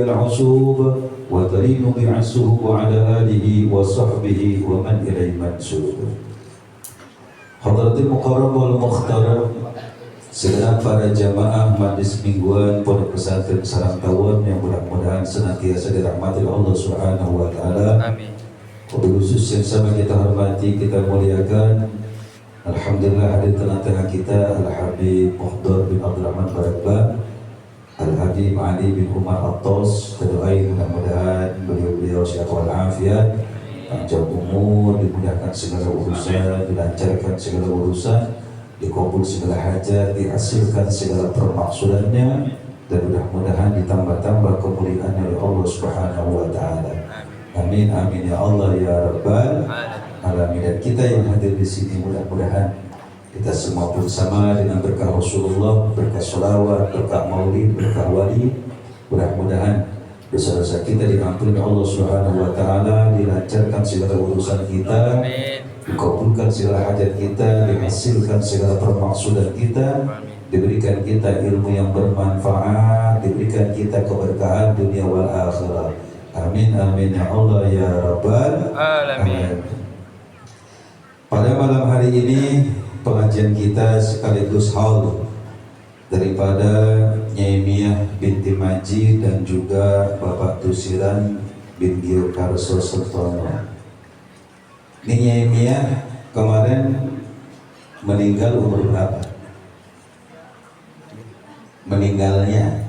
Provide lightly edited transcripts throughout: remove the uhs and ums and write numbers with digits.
العصوب وتلين بعسه وعلى آله وصحبه ومن إليه منسوب. Hadratil Mukarram wal Mukhtaram, segenap para jamaah majlis mingguan Pondok Pesantren Sarang Tawon yang mudah-mudahan senantiasa dirahmati Allah Subhanahu wa taala. Amin. Wabil khusus yang sama kita hormati, kita muliakan, alhamdulillah hadir tengah-tengah kita Al-Habib Muhdar bin Abdurrahman Barakbah, Al-Habib Ali bin Umar Attos. Kita doain mudah-mudahan beliau-beliau sehat walafiat, panjang umur, dimudahkan segala urusan, dilancarkan segala urusan, dikabul segala hajat, dihasilkan segala permaksudannya, dan mudah-mudahan ditambah-tambah kemuliaan oleh Allah Subhanahu wa taala. Amin amin ya Allah ya Rabbal alamin. Dan kita yang hadir di sini mudah-mudahan kita semua bersama dengan berkah Rasulullah, berkah sholawat, berkah maulid, berkah wali, mudah-mudahan dosa-dosa kita diampuni Allah Subhanahu wa taala, dilancarkan segala urusan kita, dikabulkan segala hajat kita, dihasilkan segala permaksudan kita, diberikan kita ilmu yang bermanfaat, diberikan kita keberkahan dunia wal akhirah. Amin amin ya Allah ya Rabbal alamin. Pada malam hari ini pengajian kita sekaligus haul daripada Nyai Miah binti Maji dan juga Bapak Tusiran bin Gio Karso Sertono. Ini Nyai Miah kemarin meninggal umur berapa? Meninggalnya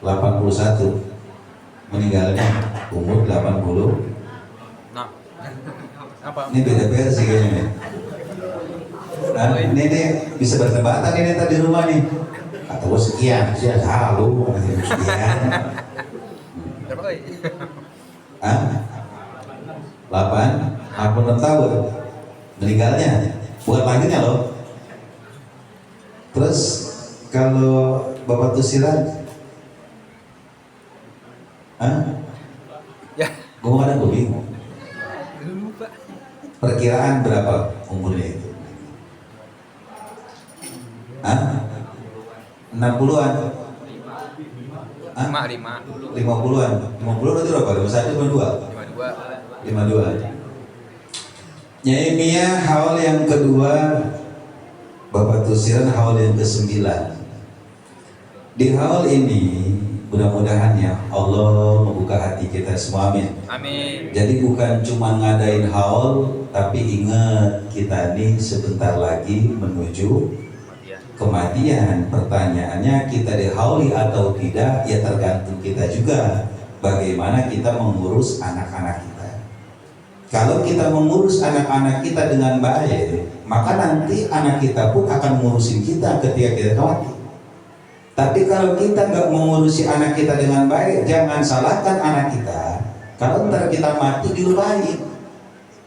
81, meninggalnya umur 80. Nah, apa? Ini beda versi kayaknya. Nah, ini bisa bertebatan ini tadi rumah nih. Kata gua sekian, sih halu, sekian. Berapa kali? 86 tahun meninggalnya, bukan lahirnya loh. Terus kalau Bapak Tusiran, ya, gue bingung. Perkiraan berapa umurnya itu? 60-an? 50-an? 50 berarti berapa? 51, 52? 52. Nyai Miah haul yang kedua, Bapak Tusiran haul yang ke-9. Di haul ini mudah-mudahan ya Allah membuka hati kita semua, amin. Amin. Jadi bukan cuma ngadain haul, tapi ingat kita nih sebentar lagi menuju kematian. Pertanyaannya kita dihauli atau tidak ya tergantung kita juga. Bagaimana kita mengurus anak-anak kita. Kalau kita mengurus anak-anak kita dengan baik, maka nanti anak kita pun akan mengurusin kita ketika kita mati. Tapi kalau kita nggak mengurusi anak kita dengan baik, jangan salahkan anak kita. Kalau ntar kita mati dilupain.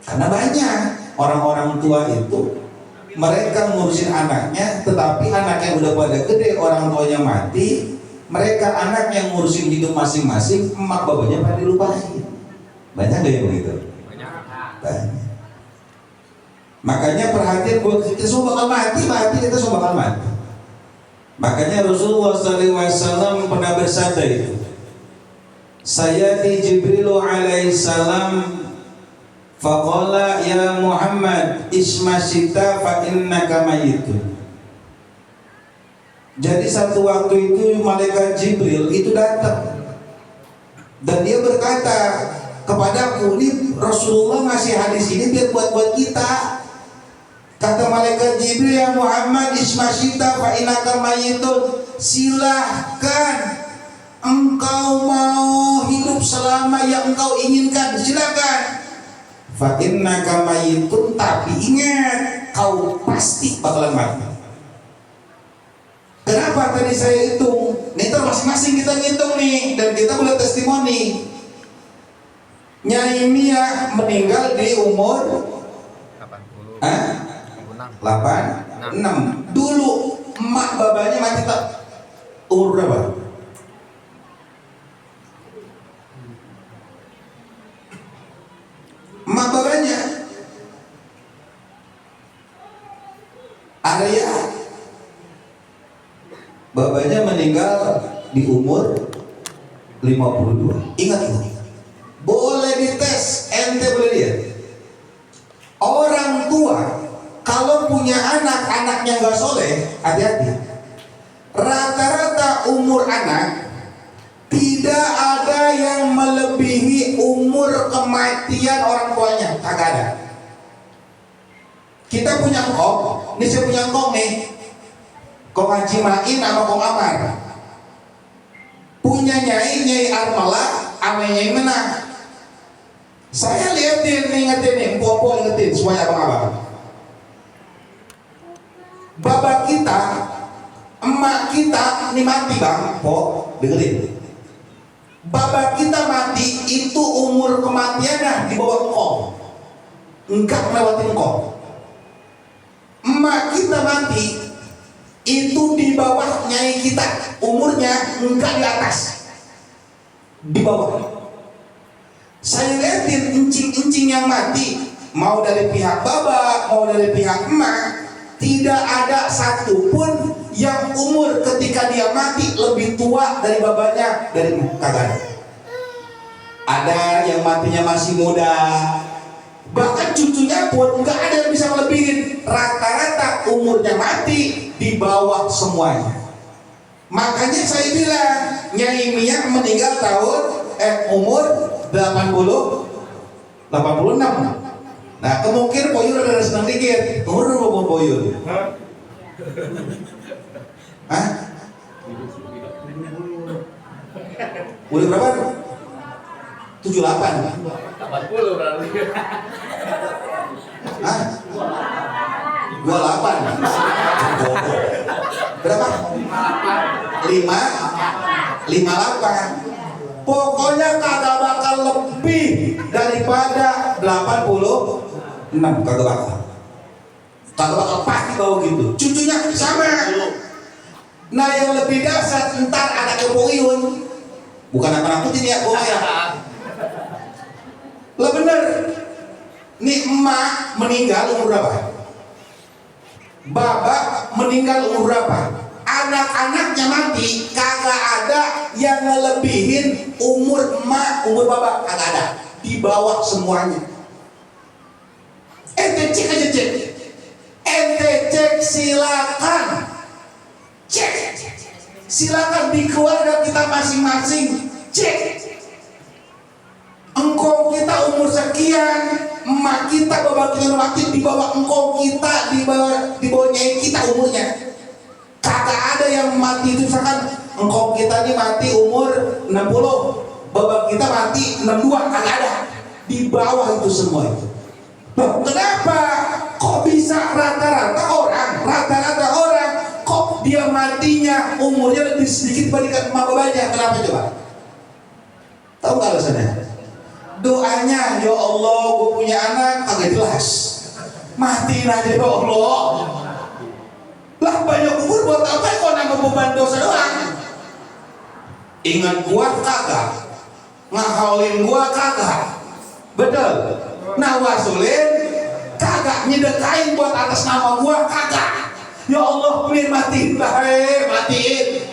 Karena banyak orang-orang tua itu, mereka ngurusin anaknya, tetapi anak yang udah pada gede, orang tuanya mati, mereka anak yang ngurusin hidup masing-masing, emak bapaknya pada dilupain. Banyak nggak yang begitu? Banyak. Makanya perhatian buat kita semua bakal mati kita semua bakal mati. Makanya Rasulullah SAW pernah bersabda itu, Sayyidi Jibril alaihissalam faqala ya Muhammad isma sita fa innaka mayyitun. Jadi satu waktu itu malaikat Jibril itu datang dan dia berkata kepadaku, ini Rasulullah ngasih hadis ini biar buat kita. Kata malaikat Jibril, ya Muhammad ismasyita fa innaka mayyitun. Silahkan engkau mau hidup selama yang engkau inginkan, silakan. Fa innaka mayyitun, tapi ingat kau pasti bakalan mati. Kenapa tadi saya hitung? Nih masing-masing kita ngitung nih, dan kita boleh testimoni. Nyai Miah meninggal di umur 86. Dulu emak babanya mati tak umur berapa? Emak babanya ada ya Bapaknya meninggal di umur 52. Ingat ini. Boleh dites, ente boleh lihat. Orang tua kalau punya anak-anaknya nggak soleh, hati-hati. Rata-rata umur anak tidak ada yang melebihi umur kematian orang tuanya, kagak ada. Kita punya engkong, ini saya punya engkong nih, Kong Haji Main sama Kong Amar. Punya Nyai Armala, sama Nyai Menang. Saya liatin, ingetin nih, popo ingetin semuanya abang-abang. Bapak kita, emak kita, ini mati bang, po, dengerin. Bapak kita mati itu umur kematiannya di bawah engkong, enggak melewati engkong. Emak kita mati itu di bawah nyai kita, umurnya enggak di atas, di bawah. Saya liatin encing-encing yang mati, mau dari pihak bapak, mau dari pihak emak, tidak ada satupun yang umur ketika dia mati lebih tua dari bapaknya, dari kagak ada. Ada yang matinya masih muda, bahkan cucunya pun nggak ada yang bisa melebihin. Rata-rata umurnya mati di bawah semuanya. Makanya saya bilang Nyai Mia meninggal tahun umur 86. Nah kemungkinan Poyul ada senang dikit. Umur berapa Poyul? Hah? Udah berapa? 78. 80 berarti. Hah? 28. Berapa? 58. Pokoknya kagak bakal lebih daripada 86. Kagak bakal. Kagak bakal pasti bawa gitu. Cucunya sama. Nah yang lebih dasar ntar ada kepoyun. Bukan nakut-nakutin ya bohong ya. Lah bener. Nih emak meninggal umur berapa? Bapak meninggal umur berapa? Anak-anaknya mati, kagak ada yang ngelebihin umur emak, umur bapak, kagak ada. Di bawah semuanya. Ente cek aja cek. Ente cek silakan. Cek. Silakan di keluarga kita masing-masing. Cek. Engkau kita umur sekian, emak kita, bapak kita mati di bawah engkau kita, di bawah nyai kita umurnya. Kagak ada yang mati itu misalkan engkau kita ini mati umur 60, bapak kita mati 62, kagak ada. Di bawah itu semua itu. Loh, kenapa? Kok bisa rata-rata orang kok dia matinya umurnya lebih sedikit dibandingkan emak bapaknya? Kenapa coba? Tahu nggak alasannya? Doanya, ya Allah, gue punya anak kagak jelas. Matiin aja ya Allah. Lah banyak umur buat apa kok nambah beban dosa doang? Ingat gua kagak, ngahaulin gua kagak, betul. Nawasulin kagak, nyedekain buat atas nama gua kagak. Ya Allah, please matiin, matiin.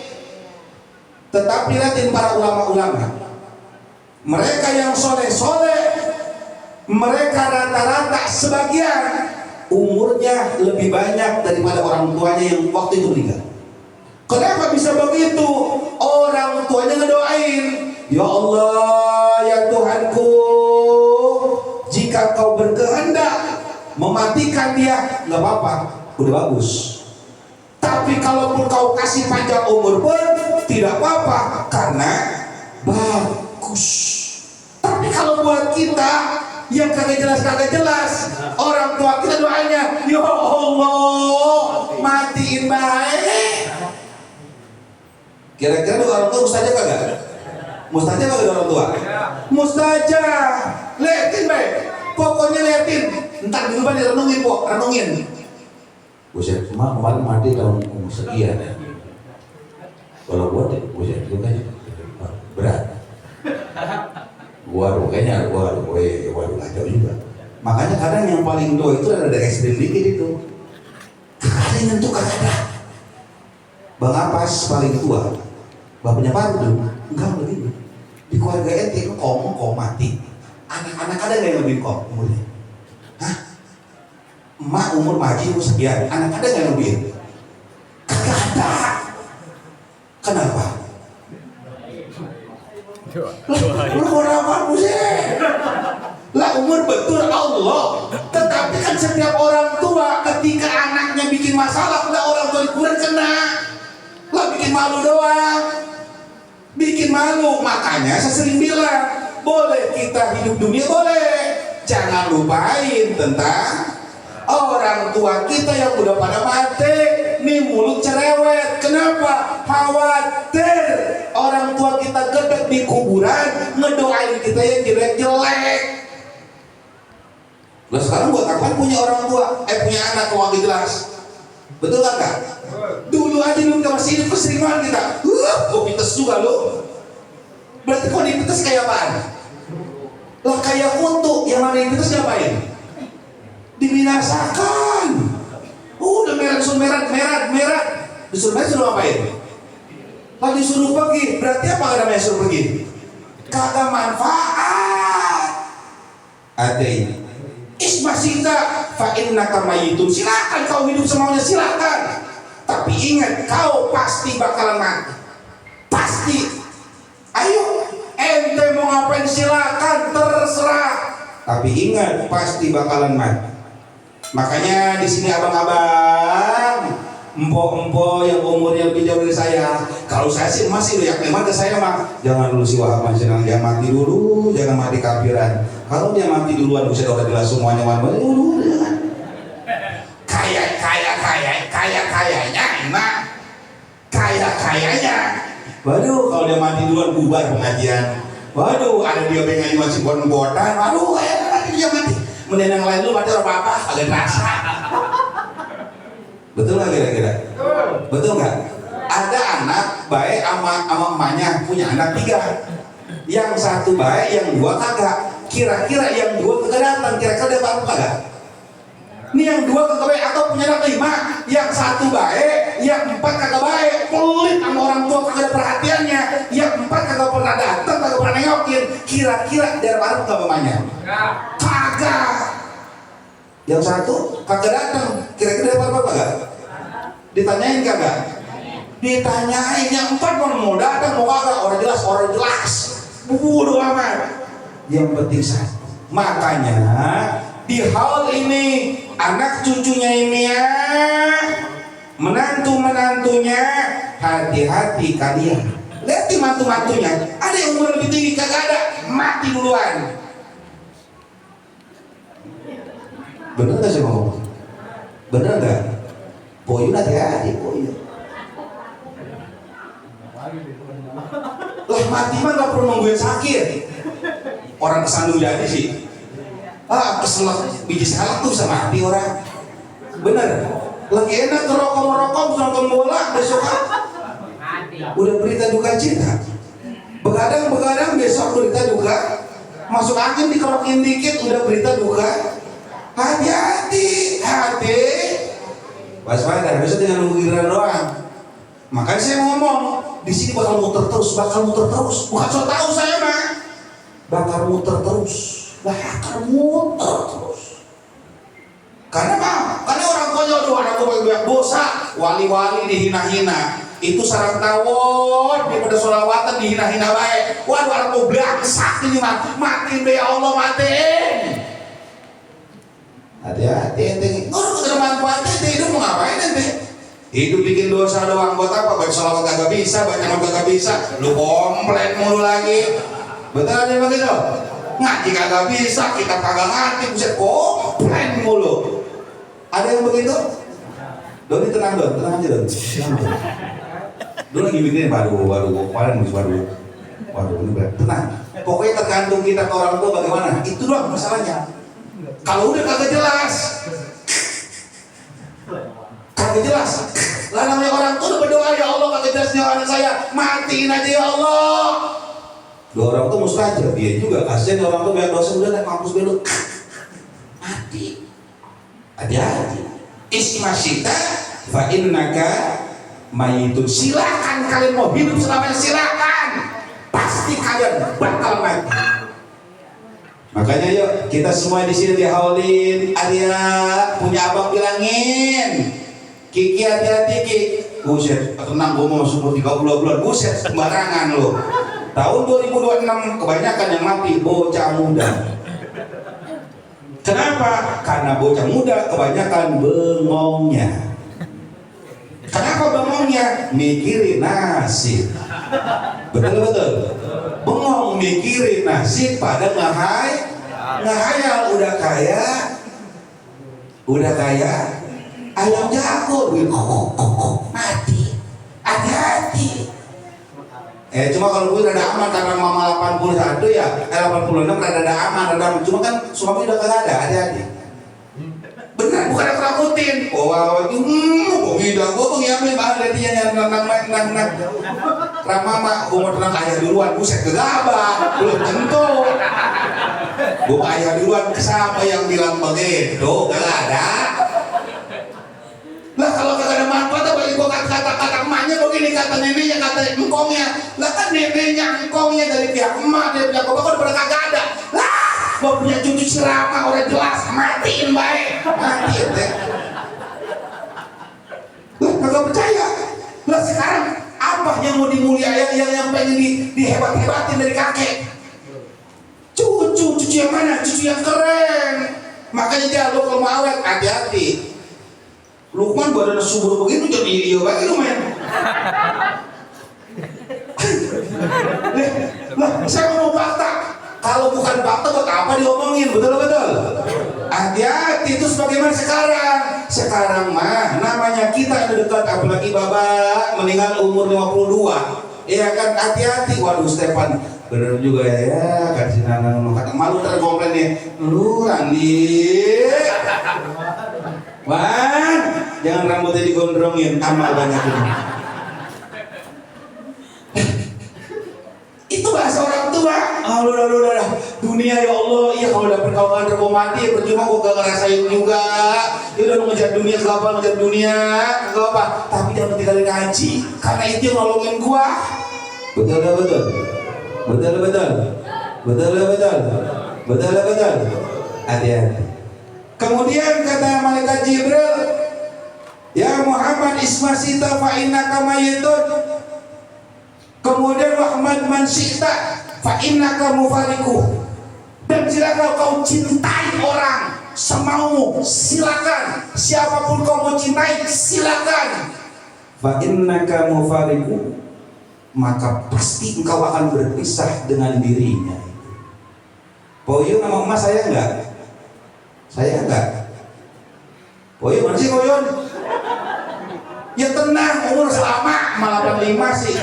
Tetapi lihatin para ulama-ulama, mereka yang soleh-soleh, mereka rata-rata sebagian umurnya lebih banyak daripada orang tuanya yang waktu itu meninggal. Kenapa bisa begitu? Orang tuanya ngedoain, ya Allah, ya Tuhanku, jika kau berkehendak mematikan dia, nggak apa-apa, udah bagus. Tapi kalaupun kau kasih panjang umur pun tidak apa-apa, karena bagus. Tapi kalau buat kita yang kagak jelas, orang tua kita doanya, ya Allah, matiin baik. Kira-kira doa orang tua mustajab kagak? Mustajab kagak orang tua? Mustajab. Liatin baik, pokoknya liatin. Ntar di depan direnungin po, renungin. Buset, emak kemarin mati tahun umur sekian ya. Kalau gua deh, buset juga berat. Waduh, kayaknya waduh kacau juga. Makanya kadang yang paling tua itu ada ekstrim dikit itu. Kagak ada yang nyentuh, kagak ada. Bang Apas paling tua, bapaknya Pandu, enggak begitu. Di keluarga ente kok mati. Anak-anak ada nggak yang lebih kok umurnya? Hah? Emak umur maji sekian, anak ada nggak yang lebih? Kagak ada. Kenapa? Lu orang sih? Lah umur betul Allah. Tetapi kan setiap orang tua ketika anaknya bikin masalah, lah orang tua dikuran kena. Lah bikin malu doang. Bikin malu. Makanya saya sering bilang, boleh kita hidup dunia boleh. Jangan lupain tentang orang tua kita yang udah pada mati. Nih mulut cerewet. Kenapa? Khawatir orang tua kita gedek di kuburan ngedoain kita yang jelek-jelek. Nah sekarang buat apa punya orang tua, punya anak kalau nggak jelas, betul kan kak? Dulu aja kita masih hidup keseringan kita, kok pites juga lo. Berarti kok dipites kayak apaan? Lah kayak kutu, yang mana dipites ngapain? Dibinasakan. Udah merah, disuruh ngapain? Lah disuruh pergi, berarti apa namanya suruh pergi? Kagak manfaat. Ada ini. Ismasita fa innaka mayyitun. Silakan kau hidup semaunya, silakan. Tapi ingat kau pasti bakalan mati. Pasti. Ayo, ente mau ngapain silakan, terserah. Tapi ingat pasti bakalan mati. Makanya di sini abang-abang, empok-empok yang umurnya lebih jauh dari saya. Kalau saya sih masih yakin mati saya mah. Jangan dulu si Wahab jangan mati dulu, jangan mati kafiran. Kalau dia mati duluan bisa udah jelas semuanya mana dulu jangan. Kayaknya enak. Kayaknya. Waduh kalau dia mati duluan bubar pengajian. Waduh ada dia pengen masih bon-botan. Waduh nanti dia mati. Mending yang lain dulu mati orang apa? Agak rasa. Betul nggak kira-kira? Betul nggak? Ada anak baik sama emaknya punya anak 3. Yang satu baik, yang 2 kagak. Kira-kira yang 2 kagak datang, kira-kira dia baru kagak? Ini yang 2 kagak baik atau punya anak 5, yang 1 baik, yang 4 kagak baik, pelit sama orang tua kagak ada perhatiannya, yang 4 kagak pernah datang, kagak pernah nengokin. Kira-kira dia baru kagak mamanya? Kagak. Yang 1 kagak datang, kira-kira dia baru kagak? Ditanyain kagak? Ditanyain. Yang 4 mau datang mau kagak? Orang jelas. Bodoh amat. Yang penting satu. Makanya di hal ini anak cucunya ini ya, menantunya hati-hati kalian. Lihat di mantu-mantunya, ada yang umur lebih tinggi kagak ada, mati duluan. Bener gak sih ngomong? Bener gak? Poyun hati-hati poyun. Lah mati mah gak perlu nungguin sakit. Orang kesandung jadi sih. Keselak biji salak tuh bisa mati orang. Bener. Lagi enak ngerokok nonton bola besok udah berita duka cita. Begadang besok berita duka. Masuk angin dikerokin dikit udah berita duka. Hati-hati. Waspada, bisa dengan nunggu giliran doang. Makanya saya ngomong di sini bakal muter terus. Bukan so tahu saya mah. Bakal muter terus. Karena orang tuanya aduh anak gue banyak dosa, wali-wali dihina-hina. Itu sarang tawon daripada sholawatan dihina-hina baik. Waduh anak gue belaksak ini mah. Matiin be ya Allah matiin. Hati-hati ente. Ngurus ada manfaatnya ente hidup mau ngapain ente? Hidup bikin dosa doang buat apa? Baca sholawat kagak bisa, baca nama kagak bisa. Lu komplain mulu lagi. Betul ada begitu? Ngaji kagak bisa, kita kagak ngerti, buset komplain mulu. Ada yang begitu? Doni tenang aja Don. Doni lagi mikirin baru kemarin baru ini berat. Tenang. Pokoknya tergantung kita ke orang tua bagaimana. Itu doang masalahnya. Kalau udah kagak jelas. Lah namanya orang tua berdoa ya Allah kagak jelas nyawa anak saya, matiin aja ya Allah. Dua orang tuh mustajab, dia juga kasihan orang tuh banyak dosa udah naik mampus belok mati. Hati-hati. Ismasita fa innaka mayitun. Silakan kalian mau hidup selamanya, silakan. Pasti kalian bakal mati. Makanya yuk kita semua di sini dihaulin. Arya punya abang bilangin, Kiki hati-hati Ki. Buset, tenang gue mau masuk 30 bulan. Buset, sembarangan lo. Tahun 2026 kebanyakan yang mati bocah muda. Kenapa? Karena bocah muda kebanyakan bengongnya. Kenapa bengongnya? Mikirin nasib. Betul-betul. Bengong mikirin nasib pada ngehayal. Udah kaya ayam jago mati. Hati-hati. Cuma kalau gue rada aman karena mama 81 ya, 86 rada aman. Cuma kan suami udah kagak ada, hati-hati. Benar, bukan aku takutin. Wah, tidak, gue pengiamin banget dia yang nang. Ramama, gue mau tenang ayah duluan, buset gegabah, belum tentu. Gue ayah duluan, siapa yang bilang begitu? Gak ada. Lah kalau kagak ada manfaat, balik gue kata emaknya begini, kata neneknya, kata engkongnya. Lah kan neneknya, engkongnya dari pihak emak, dari pihak bapak, kok udah kagak ada. Lah, gue punya cucu serama, udah jelas, matiin baik, matiin deh. Lah kagak percaya. Lah sekarang apa yang mau dimuliakan, yang pengen dihebat-hebatin dari kakek? Cucu yang mana? Cucu yang keren. Makanya jangan lo kalau mau awet, hati-hati. Lukman badan subur begitu jadi iya lagi lu men. Lah, saya mau fakta. Kalau bukan fakta buat apa diomongin? Betul-betul. Hati-hati itu sebagaimana sekarang. Sekarang mah namanya kita yang dekat, apalagi bapak meninggal umur 52. Iya kan, hati-hati. Waduh Stefan, bener juga ya kan si Nanang kata malu terkomplain nih. Lu Randi. Wan, jangan rambutnya digondrongin, amal banyak ini. Itu bahasa orang tua. Udah. Dunia ya Allah, iya kalau udah perkawinan terkau mati, percuma gue gak ngerasain juga. Ya udah lu ngejar dunia, ngejar dunia, gak apa. Tapi jangan tinggalin ngaji, karena itu yang nolongin gua. Betul. Hati-hati. Kemudian kata malaikat Jibril, ya Muhammad ismasita fa innaka mayyitun. Kemudian Muhammad man syi'ta fa innaka mufariqu. Dan silakan kau cintai orang semaumu, silakan. Siapapun kau mau cintai, silakan. Fa innaka mufariqu, maka pasti engkau akan berpisah dengan dirinya. Poyo nama emas saya enggak? Saya enggak. Koyon mana sih Koyon? Ya tenang, umur selama malah 85 sih.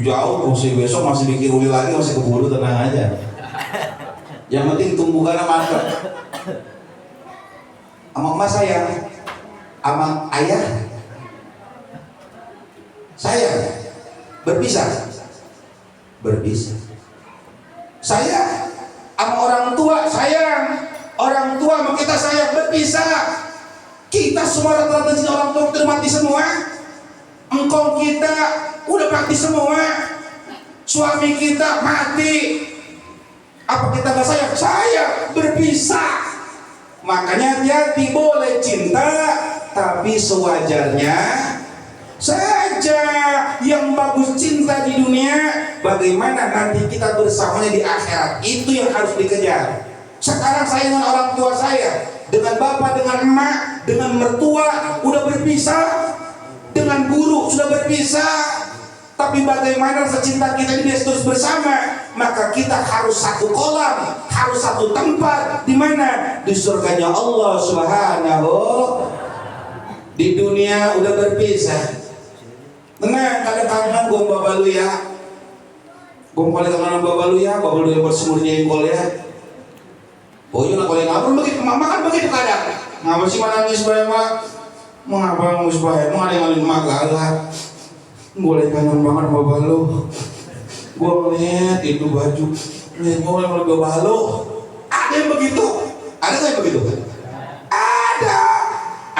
Jauh, masih besok masih bikin uli lagi, masih keburu, tenang aja. Yang penting tumbuhannya mantap. Sama emas saya, sama ayah saya berpisah. Saya sama orang tua sayang. Orang tua sama kita sayang, berpisah. Kita semua rata-rata sini orang tua kita mati semua. Engkau kita udah mati semua. Suami kita mati. Apa kita gak sayang? Sayang, berpisah. Makanya hati-hati, boleh cinta tapi sewajarnya saja. Yang bagus cinta di dunia, bagaimana nanti kita bersamanya di akhirat, itu yang harus dikejar. Sekarang saya dengan orang tua saya, dengan bapak, dengan emak, dengan mertua udah berpisah, dengan guru sudah berpisah. Tapi bagaimana secinta kita ini terus bersama? Maka kita harus satu kolam, harus satu tempat. Di mana? Di surganya Allah Subhanahu. Di dunia udah berpisah. Tenang, kadang kangen gue babalu ya. Gue paling kangen babalu ya, babalu yang bersemurnya jengkol ya. Oh iya nak boleh ngabur begitu, mama kan begitu kadang. Ngapa sih nangis bae mak? Mengapa nangis bae? Mau ada yang ngalin mak galak. Boleh kangen banget bapak lo. Gua ngeliat itu baju, lihat mau yang bapak lo. Ada yang begitu? Ada nggak yang begitu? Ada.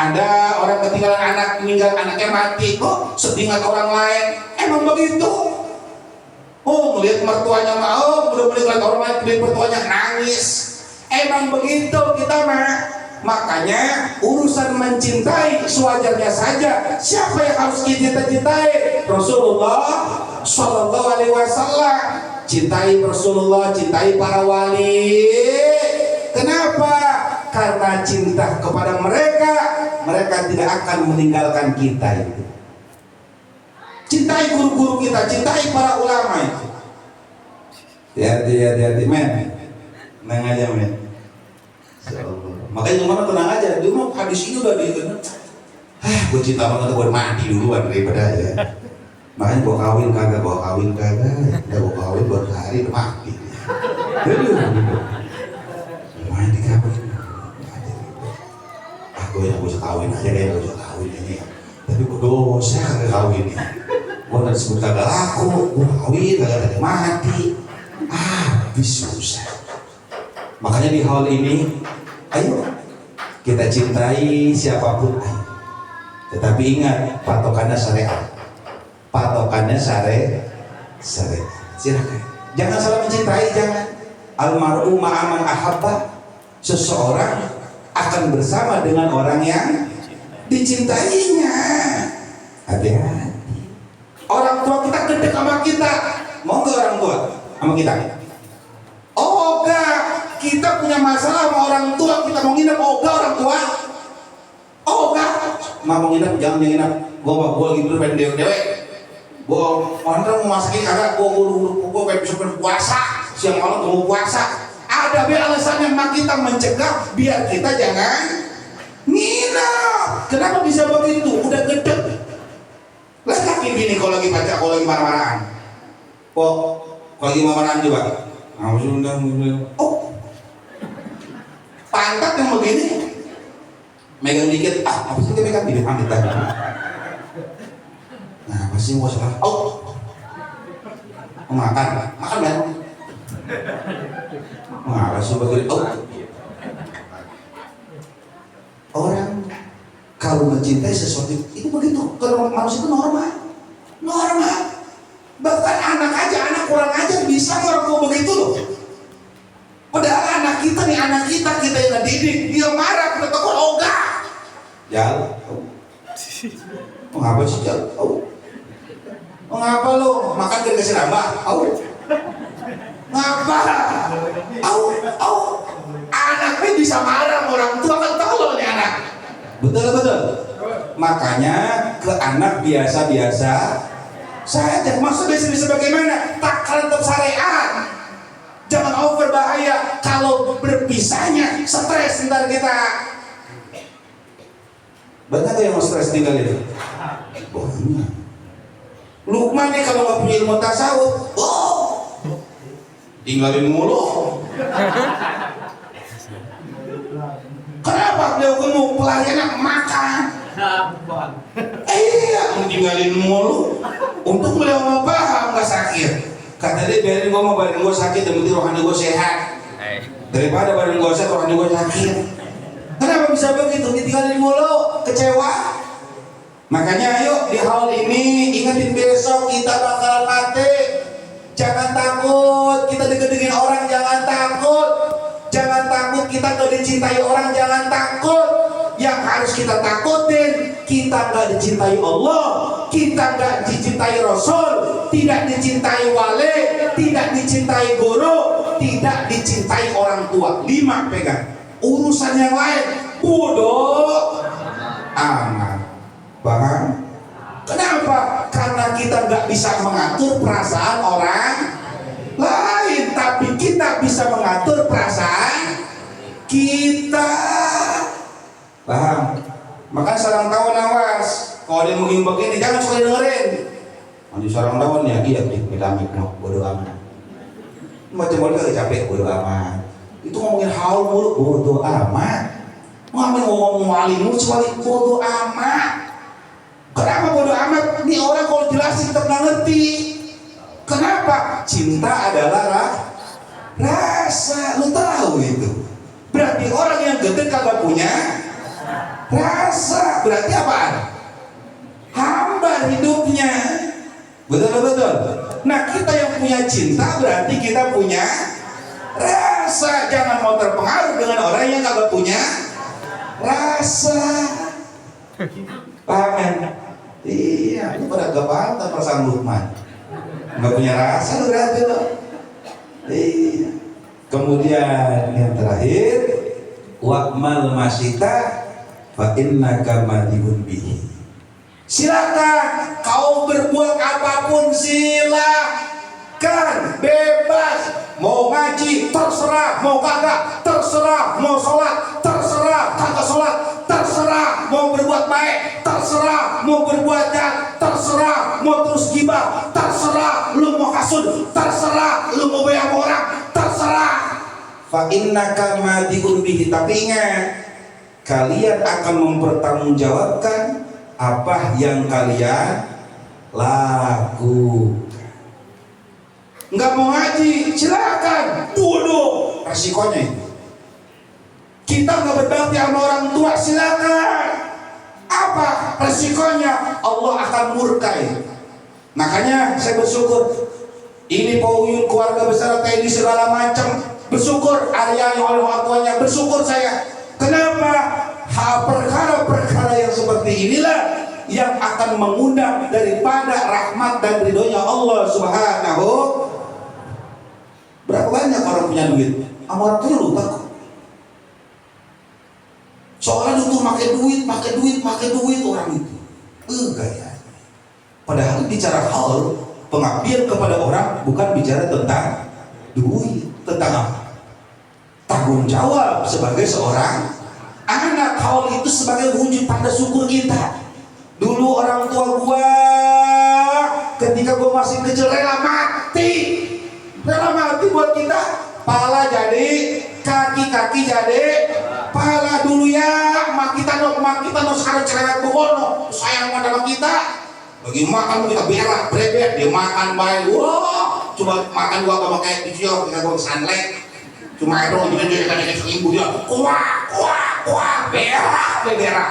Ada orang ketinggalan anak, meninggal anaknya mati, kok sedih ingat orang lain. Emang begitu. Oh, melihat mertuanya mau, udah melihat orang lain, melihat mertuanya nangis. Emang begitu kita mah. Makanya urusan mencintai sewajarnya saja. Siapa yang harus kita cintai? Rasulullah Shallallahu Alaihi Wasallam. Cintai Rasulullah, cintai para wali. Kenapa? Karena cinta kepada mereka, mereka tidak akan meninggalkan kita itu. Cintai guru-guru kita, cintai para ulama itu. Hati-hati men. Tenang aja men. Makanya cuma tenang aja. Dia mau habis ini udah dia. Gue cinta banget, gue mati duluan daripada ya. Makanya gue kawin kagak. Udah gue kawin buat hari udah mati. Gimana dikawin? Gue yang bisa kawin aja deh, gue bisa kawin ini. Tapi gue dosa kagak kawin ini. Gue udah disebut kagak laku, gue kawin kagak mati. Habis susah. Makanya di hal ini, ayo kita cintai siapapun. Tetapi ingat, patokannya syariat. Patokannya syariat. Silakan. Jangan salah mencintai, jangan. Almar'u ma'aman ahabba. Seseorang akan bersama dengan orang yang dicintainya. Hati-hati. Orang tua kita gede sama kita, mau nggak orang tua sama kita? Oh enggak, kita punya masalah sama orang tua, kita mau nginep, oh enggak orang tua? Oh enggak, mau nginep, jangan nginep. Gua lagi dulu pengen dewe. Gua orang mau masakin kagak, gua pengen besok puasa, siang malam mau puasa. Ada alasannya mak kita mencegah biar kita jangan nginep. Kenapa bisa begitu? Udah gede. Lah kaki gini kalau lagi baca, kalau lagi marah-marahan. Kok kalau lagi marah-marahan juga? Oh, pantat yang begini, megang dikit. Apa sih dia megang dikit? Amit tadi. Nah, apa sih mau salah? Makan kan? Marah sebagai orang kalau mencintai sesuatu itu begitu. Kalau manusia itu normal. Bahkan anak kurang aja bisa orang tua begitu loh. Padahal anak kita yang ngedidik, dia marah kita tegur ogah. Jal, mengapa sih Jal? Mengapa lo makan dari kasih nambah? Ngapa? Anaknya bisa marah, orang tua kan tolol nih anak. Betul. Makanya ke anak biasa-biasa saja. Maksudnya bisa bagaimana? Takaran tetap syariat. Jangan over bahaya. Kalau berpisahnya stres ntar kita. Banyak yang mau stres tinggal itu. Banyak. Lukman nih kalau nggak punya ilmu tasawuf, tinggalin mulu. Kenapa dia gemuk? Pelariannya makan. Iya, tinggalin mulu. Untuk beliau mau paham nggak sakit. Kata dia biarin gua mau badan gua sakit, yang penting rohani gua sehat. Daripada badan gua sehat, rohani gua sakit. Kenapa bisa begitu? Ditinggalin mulu, kecewa. Makanya ayo di hal ini ingetin besok kita bakal mati. Jangan takut, kita deg-degin orang, jangan takut. Jangan takut kita gak dicintai orang, jangan takut. Yang harus kita takutin, kita gak dicintai Allah, kita gak dicintai Rasul, tidak dicintai wali, tidak dicintai guru, tidak dicintai orang tua. 5 pegang. Urusan yang lain bodoh amat. Paham? Kenapa? Karena kita nggak bisa mengatur perasaan orang lain, tapi kita bisa mengatur perasaan kita. Paham? Maka sarang tawon awas. Kalau dia mungkin begini, jangan suka dengerin. Nanti sarang tawon ya, iya kita mikno, bodoh amat. Macam-macam capek, bodoh amat. Itu ngomongin hal mulu, bodoh amat. Ngomong wali mulu, bodoh amat. Kenapa bodoh amat? Ini orang kalau jelasin tetap nggak ngerti. Kenapa? Cinta adalah rasa. Lu tahu itu. Berarti orang yang gede kagak punya rasa. Berarti apaan? Hamba hidupnya. Betul. Nah, kita yang punya cinta berarti kita punya rasa. Jangan mau terpengaruh dengan orang yang kagak punya rasa. Paham kan? Iya, ini pada gak paham tak perasaan Luqman. Gak punya rasa lu berarti lo. Iya. Kemudian yang terakhir, wa'mal masita fa innaka madihun bihi. Silakan kau berbuat apapun, silakan, bebas. Mau ngaji terserah, mau kagak terserah, mau sholat terserah, kagak sholat terserah, mau berbuat baik terserah, mau berbuat jahat terserah, mau terus gibah terserah, lu mau hasud terserah, lu mau bayar orang terserah. Fa innaka madihun bihi. Tapi ingat, kalian akan mempertanggungjawabkan apa yang kalian lakukan. Nggak mau ngaji, silakan, bodoh, resikonya itu. Kita nggak berbakti sama orang tua, silakan. Apa resikonya? Allah akan murkai. Makanya saya bersyukur, ini Pak Uyun, keluarga besar TNI segala macam, bersyukur Arya oleh orang tuanya, bersyukur saya. Kenapa? Perkara-perkara yang seperti inilah yang akan mengundang daripada rahmat dan ridhonya Allah Subhanahu. Berapa banyak orang punya duit, sama orang tua lupa kok. Soalnya itu pakai duit orang itu. Gaya. Padahal bicara hal pengabdian kepada orang bukan bicara tentang duit, tentang apa? Tanggung jawab sebagai seorang anak. Hal itu sebagai wujud tanda syukur kita. Dulu orang tua gua ketika gua masih kecil rela mati buat kita. Pala jadi, kaki jadi pala dulu ya. Mak kita no sekarang cerewet bogono, sayang sama kita. Bagi makan kita berak, brebet, dia makan baik. Wah, coba makan gua sama kayak video, kita gua sanlek. Cuma itu dia kayak ibu dia, kuah, berak.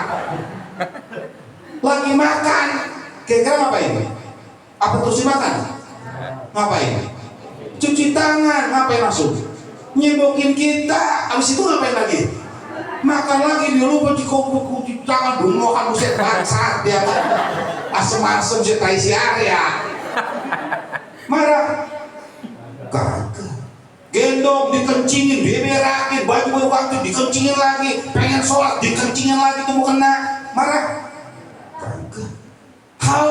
Lagi makan, kira-kira ngapain? Apa terusin makan? Ngapain? Cuci tangan, ngapain langsung? Nyebokin kita, abis itu ngapain lagi? Makan lagi, dia lupa cuci tangan, dungokan buset bangsat dia. Asem-asem si tai siar ya. Marah. Kagak. Gendong dikencingin, diberakin, baju waktu dikencingin lagi, pengen sholat dikencingin lagi, tuh mau kena. Marah. Kagak. Hal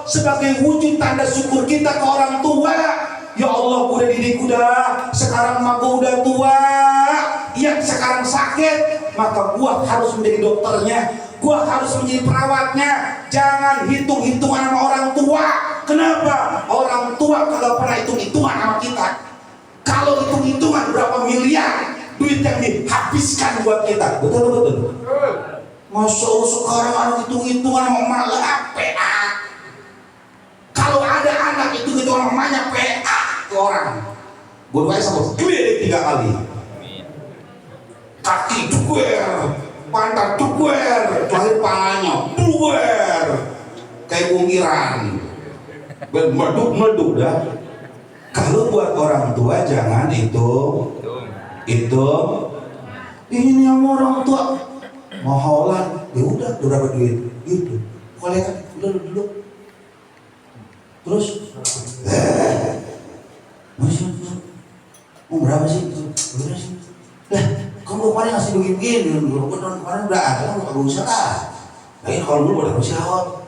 sebagai wujud tanda syukur kita ke orang tua. Ya Allah, udah didik udah, sekarang mah gua udah tua, yang sekarang sakit, maka gua harus menjadi dokternya, gua harus menjadi perawatnya. Jangan hitung-hitungan sama orang tua. Kenapa? Orang tua kagak pernah hitung-hitungan sama kita. Kalau hitung-hitungan berapa miliar duit yang dihabiskan buat kita, betul. Masya Allah, sekarang anak hitung-hitungan sama malah PA. Kalau ada anak hitung-hitungan sama mamanya PA ke orang, berdoa sama gede 3 kali. Kaki duer, pantat duer, terakhir palanya duer, kayak bungiran, meduk dah. Kalau buat orang tua jangan itu. Ini yang orang tua mahalan, ya udah berapa duit gitu. Boleh kan? Udah duduk. Terus, mau berapa sih? Berapa sih? Lah, kamu kemarin ngasih begini, kemarin udah ada, kamu gak usah lah. Lagi kalau dulu udah bersih awal.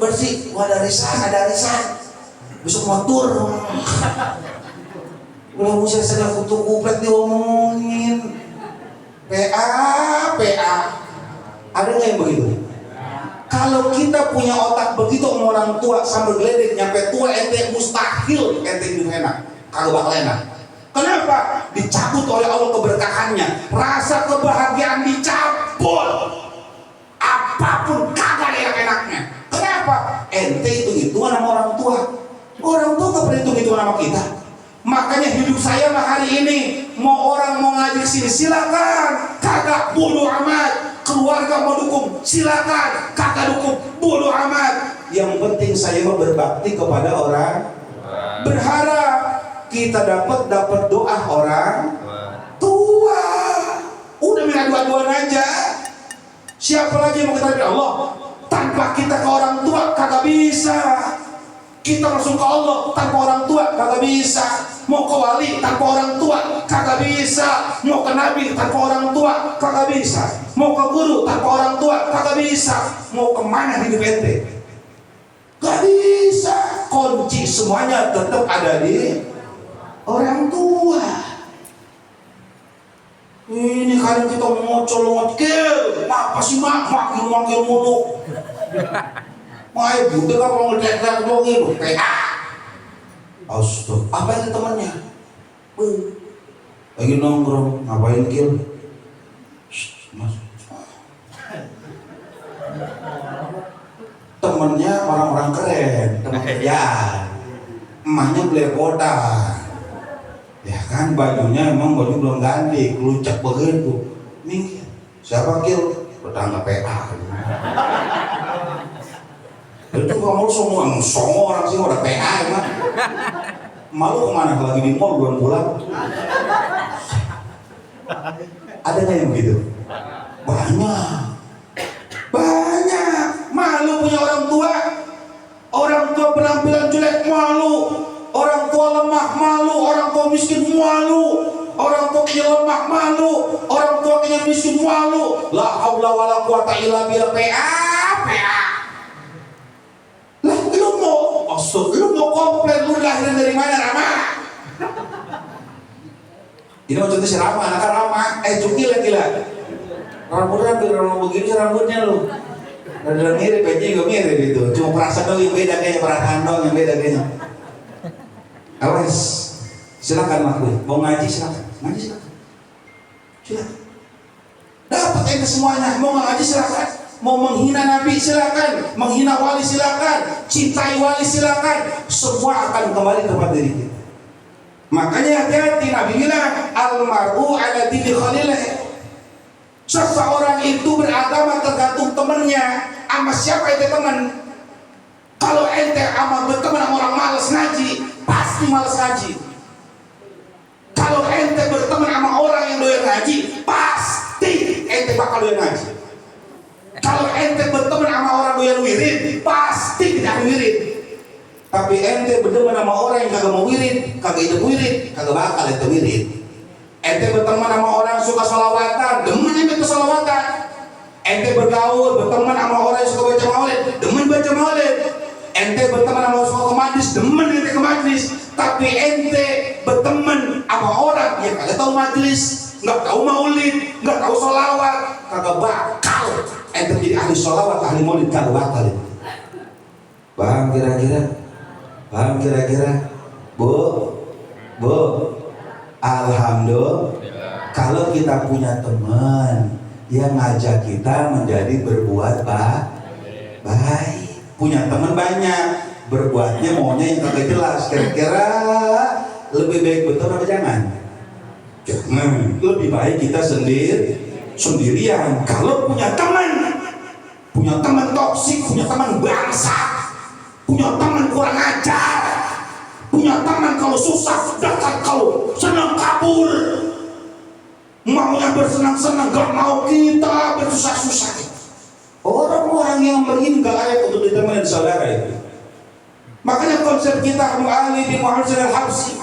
Bersih, ada arisan. Besok motor. Udah usah sedang kutu kupret diomongin. PA. Ada nggak yang begitu? Kalau kita punya otak begitu sama orang tua sambil geledek nyampe tua, ente mustahil ente hidup enak. Kalau bakal enak. Kenapa? Dicabut oleh Allah keberkahannya. Rasa kebahagiaan dicabut. Apapun kagak ada enaknya. Kenapa? Ente hitung-hitungan sama orang tua. Orang tua gak pernah hitung-hitungan sama kita. Makanya hidup saya mah hari ini, mau orang mau ngajak sini silakan, kagak bodoh amat. Keluarga mau dukung silakan, kagak dukung bodoh amat. Yang penting saya mau berbakti kepada orang, berharap kita dapat doa orang tua. Udah minta dua-duaan aja. Siapa lagi yang mau kita pilih Allah? Tanpa kita ke orang tua kagak bisa. Kita langsung ke Allah tanpa orang tua kagak bisa. Mau ke wali tanpa orang tua kagak bisa. Mau ke nabi tanpa orang tua kagak bisa. Mau ke guru tanpa orang tua kagak bisa. Mau kemana hidup ente? Gak bisa. Kunci semuanya tetap ada di orang tua. Ini kadang kita ngocol-ngocol, apa sih mak, manggil mulu. Mak butuh kan mau ngeliat-ngeliat gitu, PA. Astaga, apa itu temannya? Lagi nongkrong, ngapain kil? Mas. Temennya orang-orang keren, teman kerjaan. Emaknya belepotan. Ya kan bajunya emang baju belum ganti, kelucak begitu. Minggir. Siapa kil? Tetangga PA. Itu kamu semua orang sih udah PA emang. Malu kemana kalau lagi di mall belum pulang? Ada nggak yang begitu? Banyak. Malu punya orang tua. Orang tua penampilan jelek malu. Orang tua lemah malu, orang tua miskin malu, orang tua lemah malu, orang tua miskin malu. La haula wala quwata illa billah. PA. Lah lu mau komplain lu lahiran dari mana, Rama? Ini maksudnya si Rama, anak Rama. Cukil gila. Rambutnya begini rambutnya lu. Ada mirip aja juga mirip itu. Cuma perasaan dong yang beda kayaknya, perasaan dong yang beda kayaknya. Awas, silakan makhluk. Mau ngaji silakan, silakan. Dapat ente semuanya. Mau ngaji silakan, mau menghina Nabi silakan, menghina wali silakan, cintai wali silakan. Semua akan kembali kepada diri kita. Makanya hati-hati, Nabi bilang al-mar'u ala dini khalilih. Seseorang itu beragama tergantung temannya. Sama siapa itu teman? Kalau ente berteman sama orang malas ngaji, pasti malas ngaji. Kalau ente berteman sama orang yang doyan ngaji, pasti ente bakal doyan ngaji. Kalau ente berteman sama orang doyan wirid, pasti tidak wirid. Tapi ente berteman sama orang yang kagak mau wirid, kagak hidup wirid, kagak bakal ente wirid. Ente berteman sama orang yang suka sholawatan, demen ente sholawatan. Ente bergaul, berteman sama orang yang suka baca maulid, demen baca maulid. Ente berteman sama orang suka ke majlis, demen ente ke majlis. Tapi ente berteman sama orang yang kagak tahu majlis, nggak tahu maulid, nggak tahu sholawat, kagak bakal ente jadi ahli sholawat, ahli maulid, kagak bakal itu. Paham kira-kira? Bu, alhamdulillah. Kalau kita punya teman yang ngajak kita menjadi berbuat baik, punya teman banyak, berbuatnya maunya yang kagak jelas. Kira-kira lebih baik betul apa jangan? Jangan. Lebih baik kita sendirian. Kalau punya teman toksik, punya teman bangsa, punya teman kurang ajar, punya teman kalau susah datang, kalau senang kabur, maunya bersenang-senang, gak mau kita bersusah-susah. Orang-orang yang begini gak layak untuk ditemani saudara itu. Makanya konsep kita Abu Ali bin Muhammad al-Habsyi,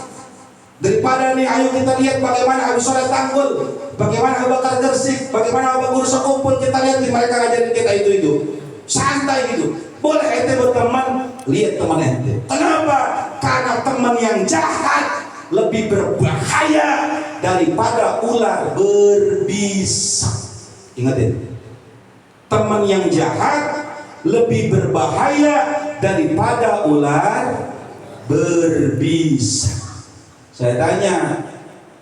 daripada nih ayo kita lihat bagaimana Abu Soleh Tanggul, bagaimana Abu Bakar Gersik, bagaimana Abu Guru Sekumpul, kita lihat nih mereka ngajarin kita itu santai gitu. Boleh ente berteman, lihat teman ente. Kenapa? Karena teman yang jahat lebih berbahaya daripada ular berbisa. Ingatin, teman yang jahat lebih berbahaya daripada ular berbisa. Saya tanya,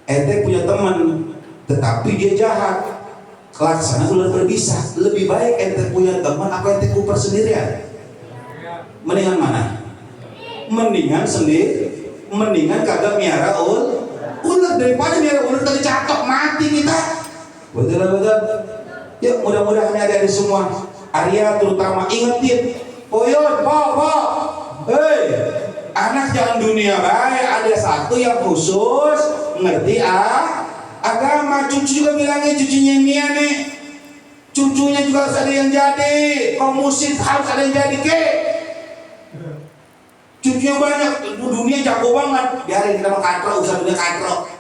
ente punya teman tetapi dia jahat, laksana ular berbisa, lebih baik ente punya teman apa ente kuper sendirian? Mendingan mana? Mendingan Mendingan kagak miara ular daripada miara ular tadi catok mati kita. Betul. Ya mudah-mudahan adik-adik semua, Arya terutama ingetin, Poyon, po, hei, anak jangan dunia baik. Ada satu yang khusus ngerti agama. Cucu juga bilangnya cucunya Mia nih, cucunya juga harus ada yang jadi. Kalau musik harus ada yang jadi ke. Cucunya banyak, dunia jago banget. Biarin kita mah katro, usaha dunia katro.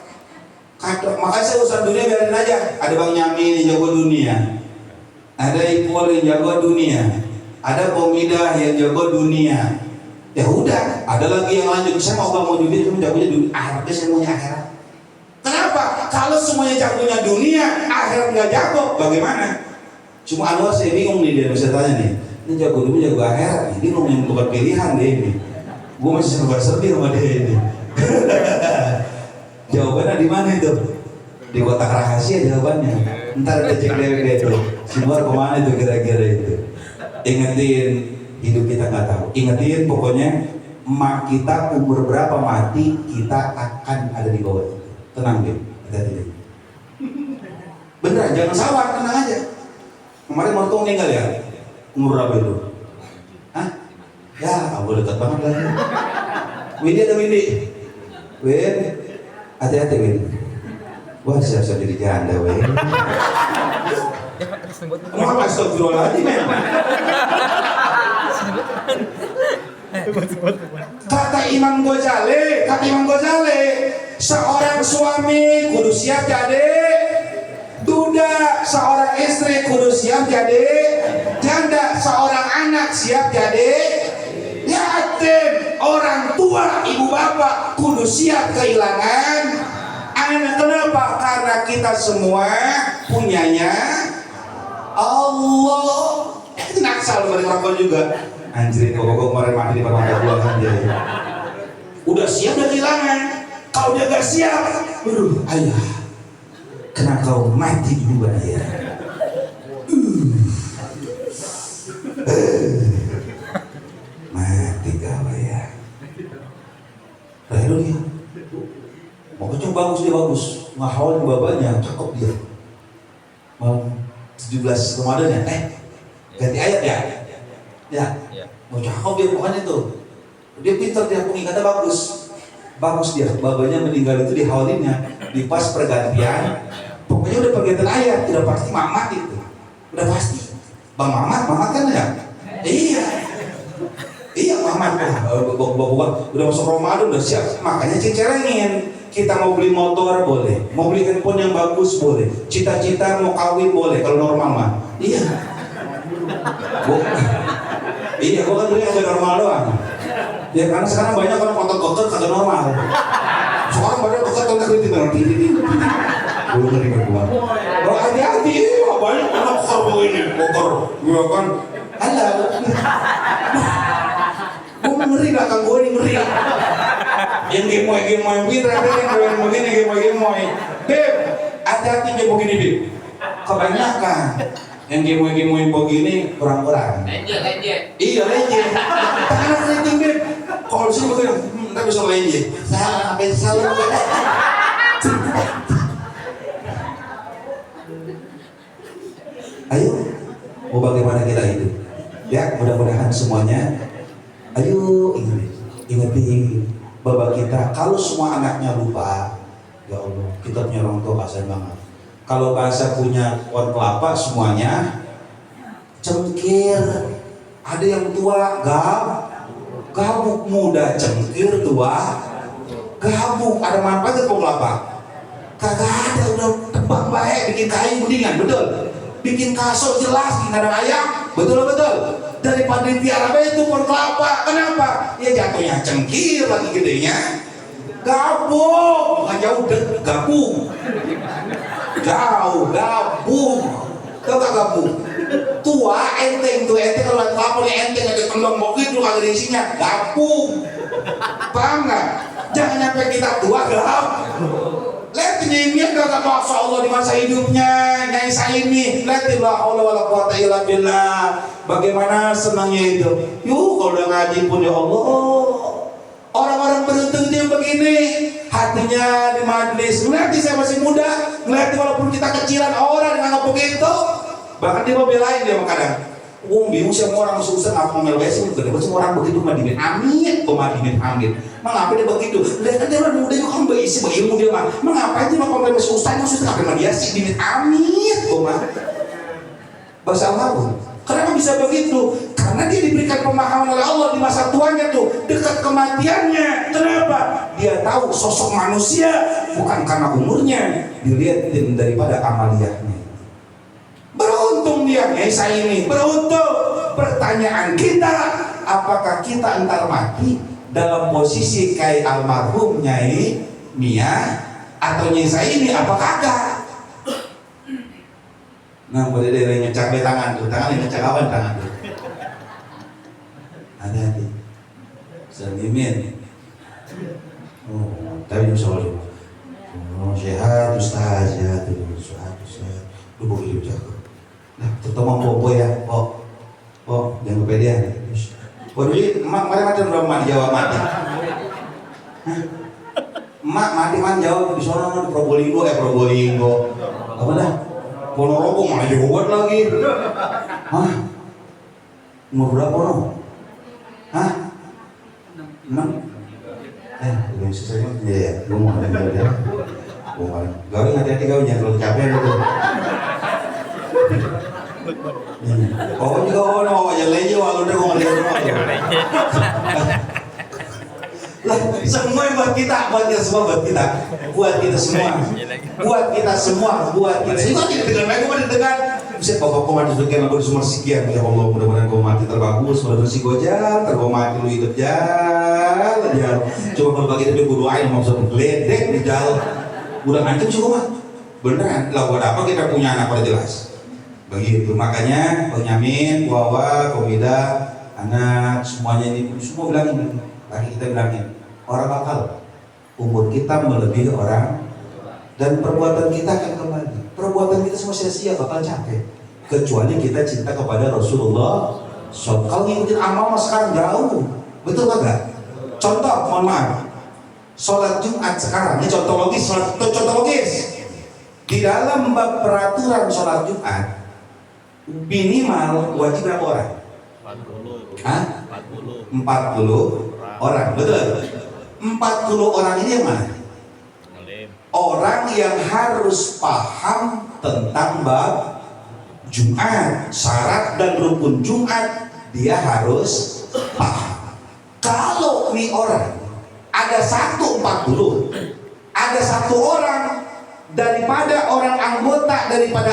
Makanya saya usaha dunia biarin aja. Ada Bang Nyami yang jago dunia, ada Ipul yang jago dunia, ada Pomidah yang jago dunia. Ya udah, ada lagi yang lanjut. Saya mau dunia, cuma jagonya dunia. Akhiratnya saya maunya akhirat. Kenapa? Kalau semuanya jagonya dunia, akhirat nggak jago, bagaimana? Cuma Anwar saya bingung nih, dia bisa tanya nih, ini jago dunia, jago akhirat nih. Dia mau menentukan pilihan deh ini. Gue masih serba-serbi sama dia ini. Jawabannya di mana itu? Di kotak rahasia jawabannya. Ntar kita cek deh itu. Semua kemana itu kira-kira itu? Ingetin, hidup kita nggak tahu. Ingetin pokoknya, emak kita umur berapa mati, kita akan ada di bawah itu. Tenang deh, hati-hati. Beneran, jangan sabar, tenang aja. Kemarin mertua meninggal ya? Umur berapa itu? Hah? Ya, aku dekat banget lagi. Windy ada Windy. Win, hati-hati Win. Wah, siap-siap jadi janda Win. Mau astagfirullahaladzim men. Kata Imam Ghazali, seorang suami kudu siap jadi duda, seorang istri kudu siap jadi janda, seorang anak siap jadi yatim, orang tua ibu bapak kudu siap kehilangan anak. Kenapa? Karena kita semua punyanya Allah. Naksal balik rokok juga. Anjir, kok kemarin mati di permata gua kan dia. Udah siap udah kehilangan. Kalau dia gak siap, aduh, ayah, kena kau mati juga ya. Mati kau ya. Lalu dia mau kecung bagus, dia bagus. Ngahawal di babanya, cakep dia. Mau 17 Ramadan ya? Ganti ayat ya? Ya. Mau cakep dia pokoknya tuh. Dia pintar, dia pengingatnya bagus. Bagus dia, babanya meninggal itu dihawalinnya di pas pergantian. Pokoknya udah pergantian ayat, udah pasti Mamat itu. Udah pasti. Bang Mamat kan ya? Iya Mamat. Udah masuk Ramadan udah siap. Makanya cicerengin. Kita mau beli motor boleh, mau beli handphone yang bagus boleh, cita-cita mau kawin boleh kalau normal mah. Iya. Gua kan beli yang udah normal doang. Ya karena sekarang banyak orang otot kotor kagak normal. Sekarang banyak kotor kritik nanti. Belum ngeri keluar. Oh hati-hati, banyak orang kotor begini, kotor. Gua kan, alah. Gua ngeri belakang gua ini ngeri. Yang gemoy begini, yang begini gemoy. Beb, hati-hati dia begini Beb. Kebanyakan yang gemoy begini kurang-kurang. Lenje. Iya lenje. Tangan keriting Beb. Kalau sih begini, nggak bisa lenje. Sampai salah. Ayo, mau bagaimana kita hidup? Ya, mudah-mudahan semuanya. Ayo ingetin bapak kita. Kalau semua anaknya lupa, ya Allah, kita punya orang tua kasihan banget. Kalau bahasa punya pohon kelapa semuanya cengkir. Ada yang tua gabuk, muda cengkir, tua gabuk. Ada manfaatnya pohon kelapa? Kagak ada, udah tebang baik, bikin kayu mendingan, betul. Bikin kasur jelas, bikin kandang ayam, betul. Daripada tiara itu pohon kelapa. Kenapa? Ya jatuhnya cengkir, lagi gedenya gabung. Nggak jauh gabung. Jauh gabung. Tahu gak gabung? Tua enteng kalau lihat kelapa enteng ada kendong begitu kagak ada isinya. Gabung. Paham nggak? Jangan sampai kita tua gabung. Lihat ini kagak Masya Allah di masa hidupnya Nyai Saimi. Lihat la haula wala quwata illa billah. Bagaimana senangnya itu. Yuk kalau udah ngaji pun ya Allah. Orang-orang beruntung itu yang begini. begini, hatinya di majelis. Ngerti saya masih muda, ngerti walaupun kita kecilan orang nganggap begitu. Bahkan dia mau belain dia kadang. Bingung siapa orang susah ngapa ngomel wes itu gede semua orang begitu madimin amin pemadimin amin mengapa dia begitu lihat kan dia orang muda juga kan berisi berilmu dia mah mengapa dia mau ngomel wes susah ngapa dia sih dimin amin koma bahasa Allah kenapa bisa begitu karena dia diberikan pemahaman oleh Allah di masa tuanya tuh dekat kematiannya kenapa dia tahu sosok manusia bukan karena umurnya dilihat daripada amaliyahnya. Beruntung dia Esa ini, beruntung. Pertanyaan kita, apakah kita entar mati dalam posisi kayak almarhum Nyai Mia atau Nyai Saini apa kagak? Nah, boleh deh ngecak be tangan tuh, tangan ngecak kawan tangan tuh. Hati-hati. Semimin. Oh, tapi bisa boleh. Oh, sehat Ustaz, sehat Ustaz. Lu boleh jaga. Nah, terutama bobo ya, jangan kepedean. Waduh, emak kemarin macam berapa mati jawab mati. Emak mati man jawab di sana di Probolinggo. Apa dah? Ponorogo malah jawab lagi. Hah? Umur berapa no? Hah? 6? Lebih susah ya. Gue mau ada dia. Gawe hati-hati gawe jangan terlalu capek gitu. Oh juga ono aja leje walau udah ngomong lah semua buat kita buat kita semua dengan lagi mau dengan bisa bapak mati sebagian aku semua sekian ya Allah mudah-mudahan kau mati terbagus mudah-mudahan si gojar terbawa mati lu hidup jalan coba kalau bagi dia gue doain mau bisa geledek di jalan udah ngancem sih mah beneran lah buat apa kita punya anak pada jelas begitu makanya Benyamin, Wawa, Komida, anak semuanya ini semua bilangin lagi kita bilangin orang bakal umur kita melebihi orang dan perbuatan kita akan kembali perbuatan kita semua sia-sia bakal capek kecuali kita cinta kepada Rasulullah kalau ngikutin amal sekarang jauh betul kagak? Contoh mohon maaf sholat Jumat sekarang ini contoh logis di dalam bab peraturan sholat Jumat minimal wajib berapa orang? 40 orang betul 40 orang ini yang mana? Orang yang harus paham tentang bab Jumat syarat dan rukun Jumat dia harus paham kalau nih orang ada 140 ada 1 orang daripada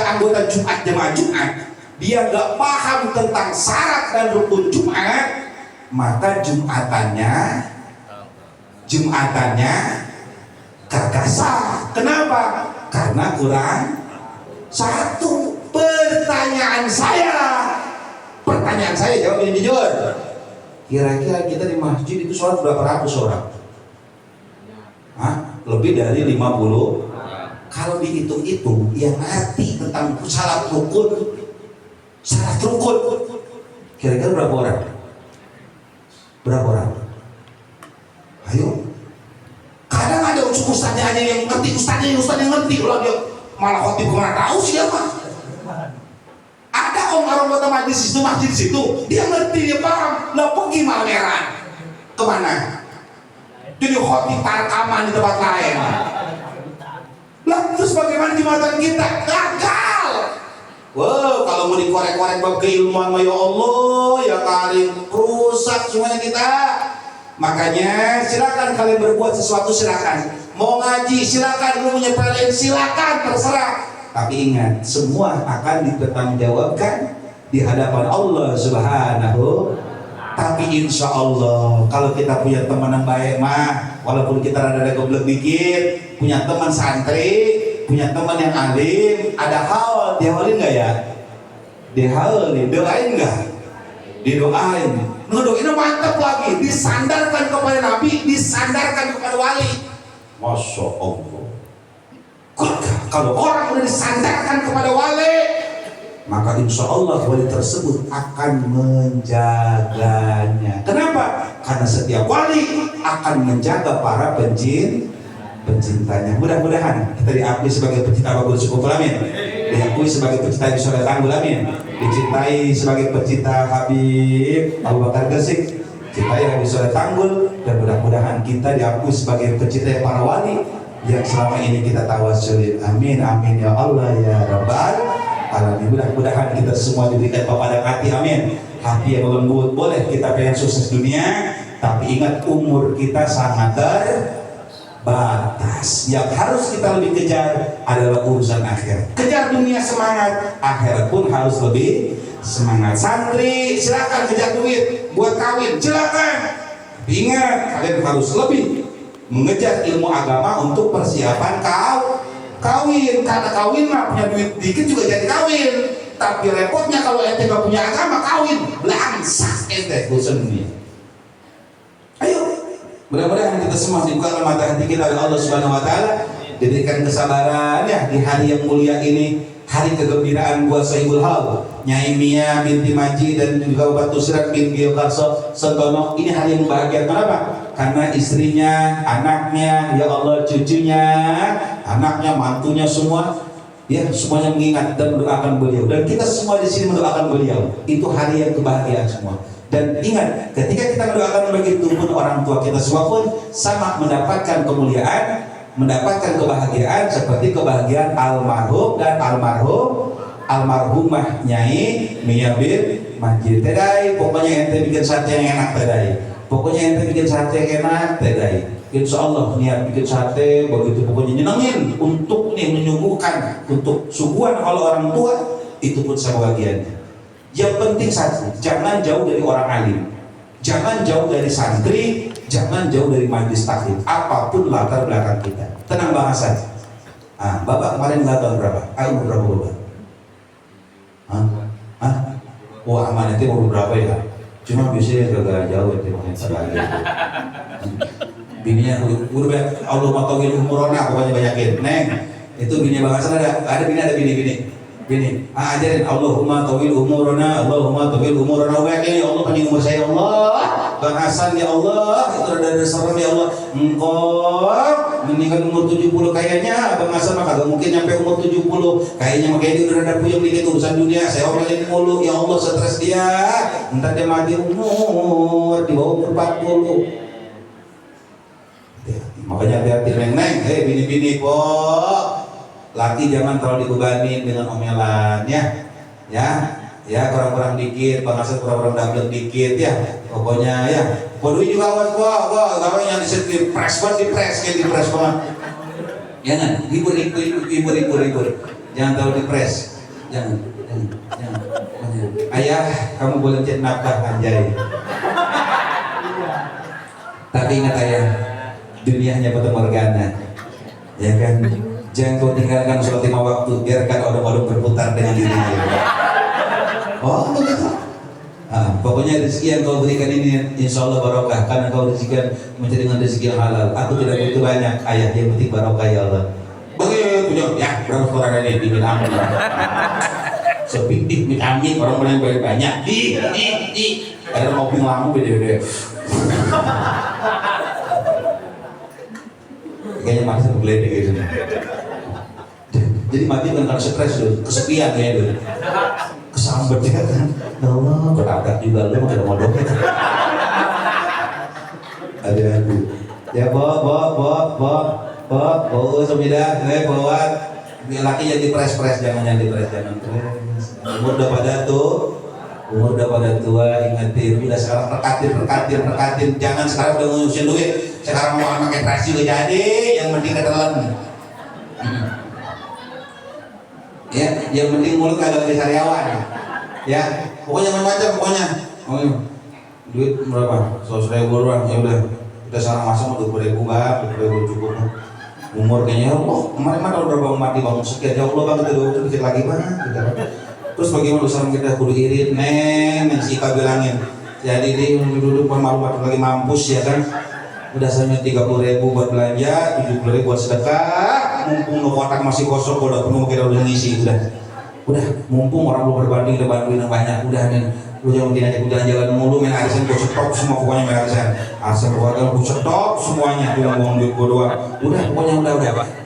anggota Jumat jemaah Jumat dia nggak paham tentang syarat dan rukun Jumat maka Jumatannya kagak sah. Kenapa? Karena kurang satu. Pertanyaan saya jawab yang jujur kira-kira kita di masjid itu sholat berapa ratus orang? Hah? Lebih dari 50. Kalau dihitung-hitung yang ngerti tentang syarat rukun kira-kira berapa orang? Ayo kadang ada ustaznya aja yang ngerti ustaznya yang ngerti loh dia malah khotib kemana tahu siapa ada orang kota majlis itu masjid situ dia ngerti dia paham lah pergi malam merah kemana jadi khotib tarkaman di tempat lain lah terus bagaimana jumatan kita gagal. Wow, kalau mau dikorek-korek bab keilmuan ya Allah ya karim rusak semuanya kita. Makanya silakan kalian berbuat sesuatu silakan. Mau ngaji silakan, mau nyepelin silakan terserah. Tapi ingat semua akan dipertanggungjawabkan di hadapan Allah Subhanahu. Tapi insya Allah kalau kita punya teman yang baik mah walaupun kita rada goblok dikit punya teman santri punya teman yang alim ada hal diawalin nggak ya? Dihalin, doain nggak? Didoain, ngedoain mantap lagi, disandarkan kepada Nabi, disandarkan kepada wali. Masya Allah. Kalau orang udah disandarkan kepada wali, maka insya Allah wali tersebut akan menjaganya. Kenapa? karena setiap wali akan menjaga para pencintanya. Mudah-mudahan kita diakui sebagai pecinta Abah Guru Syukur, amin. Diakui sebagai pecinta Soleh Tanggul, amin. Dicintai sebagai pecinta Habib Abu Bakar Gresik, cintai Habib Soleh Tanggul, dan mudah-mudahan kita diakui sebagai pecinta para wali yang selama ini kita tawasulin. Amin, amin ya Allah ya Rabbal alamin. Mudah-mudahan kita semua diberikan kepada hati, amin. Hati yang lembut. Boleh kita pengen sukses dunia, tapi ingat umur kita sangat terbatas. Yang harus kita lebih kejar adalah urusan akhir. Kejar dunia semangat, akhirat pun harus lebih semangat. Santri silakan kejar duit buat kawin, silakan. Ingat, kalian harus lebih mengejar ilmu agama untuk persiapan kawin. Karena kawin mah punya duit dikit juga jadi kawin. Tapi repotnya kalau ente gak punya agama, kawin belangsak ente bosan dunia. Ayo, mudah-mudahan kita semua dibukakan mata hati kita oleh Allah Subhanahu Wa Taala, diberikan kesabaran ya di hari yang mulia ini, hari kegembiraan buat Sohibul Hal, Nyai Mia binti Maji dan juga Batu Sirat bin Giokarso Sentono. Ini hari yang bahagia. Kenapa? Karena istrinya, anaknya, ya Allah, cucunya, anaknya, mantunya semua, ya semuanya mengingat dan mendoakan beliau. Dan kita semua di sini mendoakan beliau. Itu hari yang kebahagiaan semua. Dan ingat, ketika kita mendoakan begitu pun orang tua kita semua pun sama mendapatkan kemuliaan, mendapatkan kebahagiaan seperti kebahagiaan almarhum dan almarhumah Nyai Mia bin Majid. Tedai, pokoknya ente bikin sate yang enak tedai. Pokoknya ente bikin sate yang enak tedai. Insya Allah niat bikin sate begitu, pokoknya nyenengin untuk nih menyuguhkan untuk suguhan kalau orang tua, itu pun sama bagiannya. Yang penting satu, jangan jauh dari orang alim, jangan jauh dari santri, jangan jauh dari majelis taklim, apapun latar belakang kita. Tenang bahasa. Bapak kemarin latar berapa? Umur berapa bapak? Wah aman itu umur berapa ya? Cuma biasanya agak jauh itu yang terlalu. Bininya udah Allah matongin umurona pokoknya banyakin. Neng, itu bini bahasa ada bini. Ajarin Allahumma tawil umurona, Allahumma tawil umurona. Ini Allah panjang umur saya Allah. Bang Hasan ya Allah, itu ada serem ya Allah. Engkau meninggal umur 70 kayaknya Bang Hasan mah kagak mungkin nyampe umur 70. Kayaknya makanya dia udah ada puyeng dikit urusan dunia. Saya omelin mulu, ya Allah stres dia. Entar dia mati umur di bawah umur 40. Makanya hati-hati neng, bini-bini kok. Laki jangan terlalu dibebani dengan omelan ya kurang-kurang dikit, penghasilan kurang-kurang double dikit ya. Pokoknya ya, Kodui juga awas kalau yang di press banget. Jangan, hibur. Jangan terlalu di press. Jangan. Ayah, kamu boleh cek nafkah anjay. Tapi ingat ayah, dunia hanya fata morgana, ya kan? Jangan kau tinggalkan sholat 5 waktu, biarkan odong-odong berputar dengan dirinya. Oh begitu. Pokoknya rezeki yang kau berikan ini insya Allah barokah, karena kau rezekikan mencari dengan rezeki yang halal. Aku tidak butuh banyak, ayah, yang penting barokah ya Allah. Begitu ya, berapa orang ini bikin amin. Sepik amin, orang yang banyak. Ada mobil lampu beda-beda. Kayaknya mati sama geledek gitu. Jadi mati bukan karena stres dulu, kesepian kayaknya dulu. Kesambet ya kan. Ya Allah, berangkat juga lu ada modok. Ada aku. Ya bawa semida, bawa laki jadi pres jangan pres. Umur udah pada tua, ingetin bila sekarang rekatin, jangan sekarang udah ngurusin duit. Sekarang mau pakai pres juga jadi, yang penting ketelan. Ya, yang penting mulut kagak jadi karyawan. Ya, pokoknya macam pokoknya. Duit berapa? 100.000 doang. Ya udah, kita sekarang masuk 20.000 Bang, 20.000 cukup. Umur kayaknya kemarin mah udah bangun mati bangun sekian. Ya Allah Bang, kita dikit lagi Bang. Terus bagaimana usaha kita kudu irit neng si Ika bilangin. Jadi dia duduk malu-malu lagi mampus ya kan. Udah sampai 30.000 buat belanja, 70.000 buat sedekah. Mumpung kotak masih kosong, udah penuh kita udah ngisi udah mumpung orang lu berbanding yang banyak udah nih Lu jangan bikin aja gue jalan-jalan mulu, main arisan gue stop semua pokoknya main arisan. Asal keluarga gue stop semuanya, gue buang duit gue doang. Udah pokoknya udah.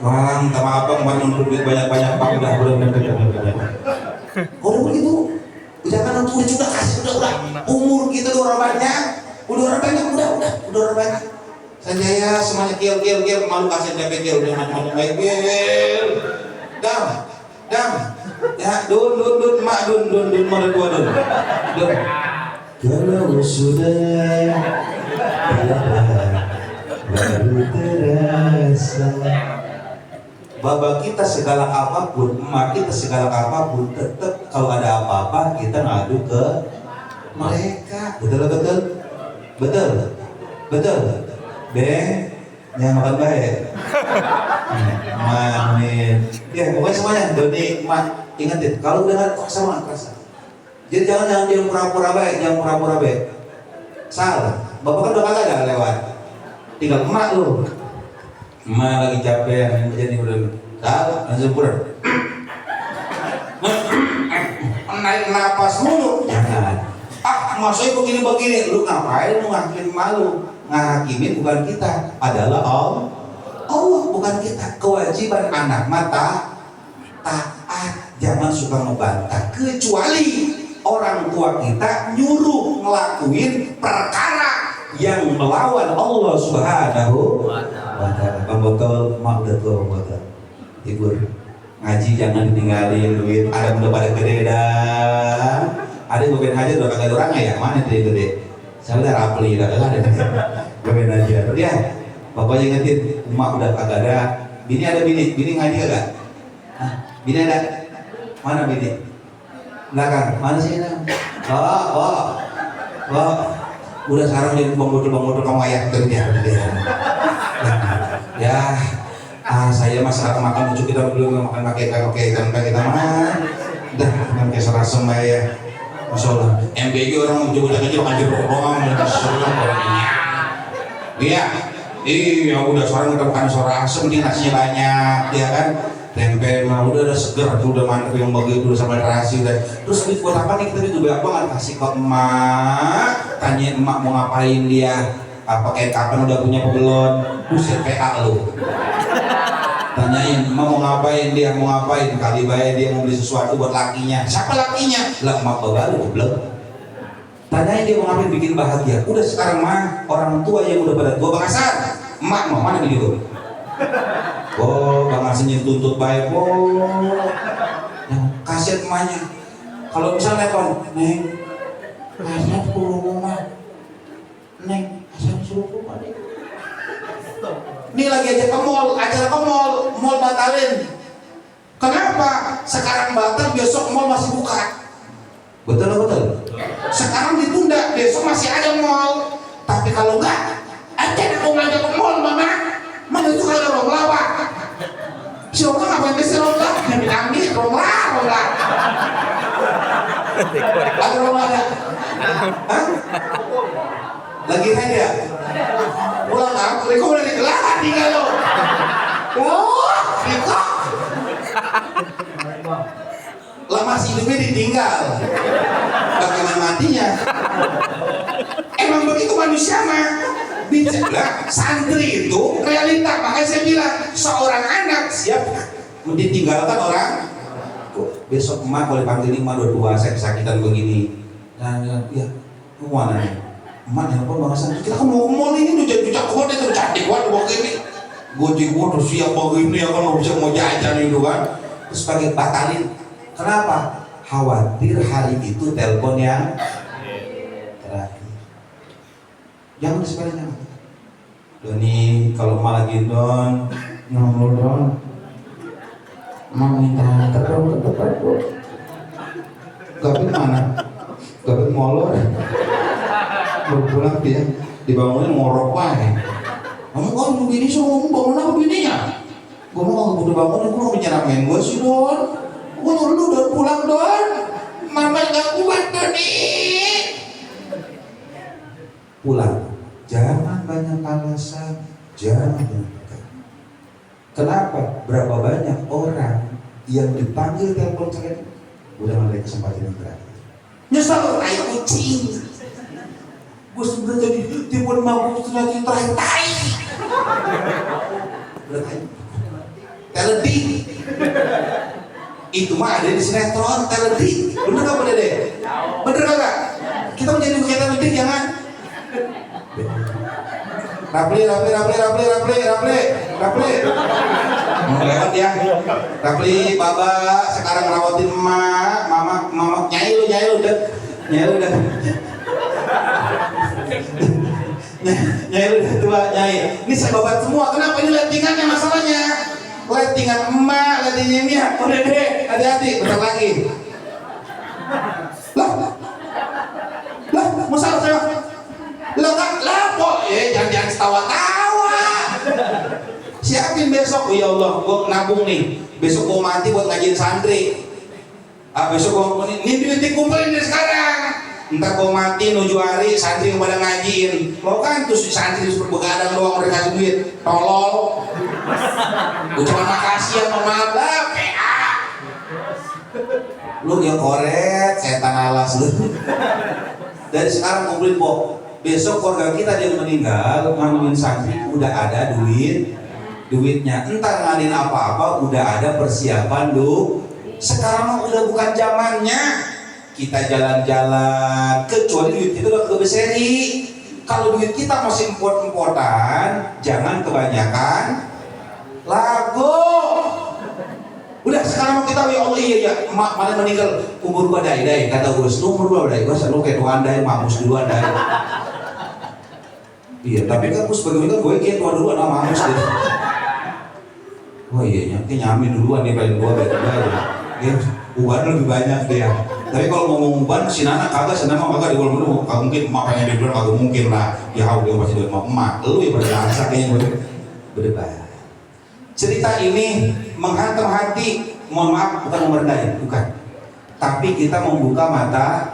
Bang, sama abang mau nuntut duit banyak-banyak, bang udah. Kalau begitu, jangan nonton udah kasih udah. Umur kita udah orang banyak, udah orang banyak. Sanjaya semuanya kill, malu kasih DP kill, udah macam-macam baik kill. Dam. Ya, dun, mak dun, mana dua dun. Kalau sudah baru terasa. Baba kita segala apapun, emak kita segala apapun, tetap kalau ada apa-apa kita ngadu ke mereka. Betul. Beng, yang makan baik. Manin. Ya, pokoknya semuanya Doni, emak, ingetin kalau udah sama kerasa. Jadi jangan pura-pura baik, salah. Bapak kan udah kagak ada lewat. Tinggal emak lu. Emak lagi capek, jadi udah salah, langsung pura. Naik napas mulu. Jangan. Maksudnya begini, lu ngapain lu ngakimin malu? Ngakimin bukan kita, adalah Allah bukan kita. Kewajiban anak mata taat, jangan suka ngebantah, kecuali orang tua kita nyuruh ngelakuin perkara yang melawan Allah Subhanahu wa ta'ala. Bang Botol, mak udah tua Bang Botol, hibur ngaji jangan ditinggalin, duit ada udah pada gede dah. Ada yang gue aja udah kagak orangnya ya, mana gede. Saya udah rapli, udah kagak ada. Gue aja. Ya, pokoknya ingetin, emak udah kagak ada. Bini ngaji kagak? Hah? Bini ada? Mana bini? Belakang, mana sih ini? Oh. Udah sekarang jadi bang botol kamu ayah kerja. Ya, saya masalah makan lucu kita belum makan pakai kan kita mah. Dah, makan kayak serasem ya. Masya Allah, MBG orang udah kecil makan jeruk doang, iya, udah sekarang kita makan suara asem nih, nasinya banyak, ya kan? Tempe mah udah seger, udah mantep yang begitu, udah sama terasi udah. Terus duit buat apa nih kita juga banget kasih ke emak, tanya emak mau ngapain dia, apa kayak kapan udah punya pebelon, buset PA lu. Tanyain emak mau ngapain, kali bayar dia mau beli sesuatu buat lakinya. Siapa lakinya? Lah emak baru goblok. Tanyain dia mau ngapain bikin bahagia. Udah sekarang mah orang tua yang udah pada tua Bang Hasan, emak mau mana bini lu? Oh, Bang Hasan tuntut baik. Kasihan emaknya. Kalau misalnya Neng, Hasan suruh rumah. Neng, Hasan suruh rumah deh. Ini lagi aja acara ke mall batalin. Kenapa? Sekarang batal, besok mall masih buka. Betul. Sekarang ditunda, besok masih ada mall. Tapi kalau enggak, aja aku ngajak ke mall, Mama itu kalau orang lawa. Si Rongla ngapain si Rongla? Ambil Rongla. Ada Rongla ada? Hah? Lagi aja. Pulang aku, Riko udah dikelar tinggal lo. Riko lah masih hidupnya ditinggal, bagaimana matinya? Emang begitu manusia mah. Bicara santri itu realita, makanya saya bilang seorang anak siap ditinggalkan orang. Besok emak boleh panggil emak dua saya kesakitan begini. Nah, ya, mana nih? Emak nelfon Bang Hasan, kita kan mau ke mall ini udah jadi cakep itu cantik banget begini. Gojek gua udah siap begini ya kan nggak bisa mau jajan itu kan. Terus pakai batalin. Kenapa? Khawatir hari itu telepon yang terakhir. Jangan sebenarnya. Doni kalau emak lagi don, ngomong don, emak minta terus ke tempat gua. Gapit mana? Gapit molor. Baru pulang dia dibangunin ngorok wae. Kamu kan begini ngomong bangun apa bininya? Gue mau udah bangun, gue mau nyeramain gue sih Don. Gue nyuruh lu Don pulang Don. Mama gak kuat Don nih. Pulang. Jangan banyak alasan. Jangan banyak. Kenapa? Berapa banyak orang yang dipanggil telepon saya udah mulai kesempatan yang terakhir. Nyesal tai kucing. Gue sebenernya jadi timun mabuk ternyata terakhir tai. Udah tai. Teledi. Itu mah ada di sinetron teledi. Bener gak bener deh? Bener gak? Kita menjadi kayak teledi jangan. Rapli. Mau lewat ya. Rapli, baba sekarang ngerawatin emak, mama nyai lu udah. Nyai lu udah tua, nyai. Ini saya babat semua. Kenapa ini lettingannya masalahnya? Lettingan emak, lettingan ini. Udah deh, hati-hati, bentar lagi. Lah, masalah saya. Lah, kok? Jangan ketawa-tawa. Siapin besok, oh ya Allah, gua nabung nih. Besok gua mati buat ngajiin santri. Besok gua ini duit dikumpulin dari sekarang. Ntar gua mati nuju hari santri yang pada ngajiin. Lo kan tuh santri super begadang doang udah kasih duit. Tolol. Ucapan makasih ya, maaf lah, PA. Lu yang koret, setan alas lu. Dari sekarang kumpulin Bo. Besok keluarga kita yang meninggal ngangguin santri udah ada duitnya, entar ngadain apa-apa udah ada persiapan lu. Sekarang udah bukan zamannya kita jalan-jalan, kecuali duit kita udah kebeseri. Kalau duit kita masih empot-empotan, jangan kebanyakan lagu. Udah sekarang kita ya Allah iya mana meninggal umur gua dai kata Gus, umur gua dai, gua selalu kayak tuan dai, mamus duluan dai. Iya, tapi kan Gus bagaimana gue kayak tua duluan sama mamus deh. Wah iya, nyami duluan nih paling gua baik ya, uban lebih banyak dia. Tapi kalau ngomong uban, si Nana kagak, si Nana kagak di dulu, kagak mungkin emak pengen di bulan, kagak mungkin lah. Ya dia pasti duit emak, lu ya berjasa kayaknya berdebat. Cerita ini menghantam hati, mohon maaf bukan merendahin, bukan. Tapi kita membuka mata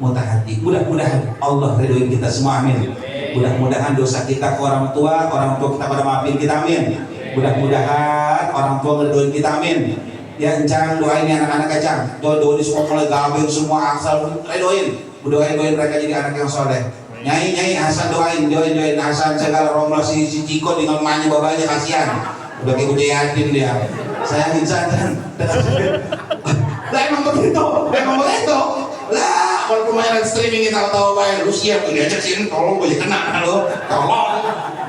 hati. Mudah-mudahan Allah ridhoin kita semua, amin. Mudah-mudahan dosa kita ke orang tua kita pada maafin kita, amin. Mudah-mudahan orang tua ngeridoin kita, amin. Ya Encang doain anak-anak Encang, doain semua mulai gabung semua asal doain mereka jadi anak yang soleh. Nyai Hasan doain Hasan segala rombla si Ciko dengan emaknya babanya kasihan. Udah kayak udah yakin dia. Saya insan lah emang begitu. Lah kalau pemain streaming kita tahu bayar lu siap udah aja sini tolong gue kena lo. Tolong.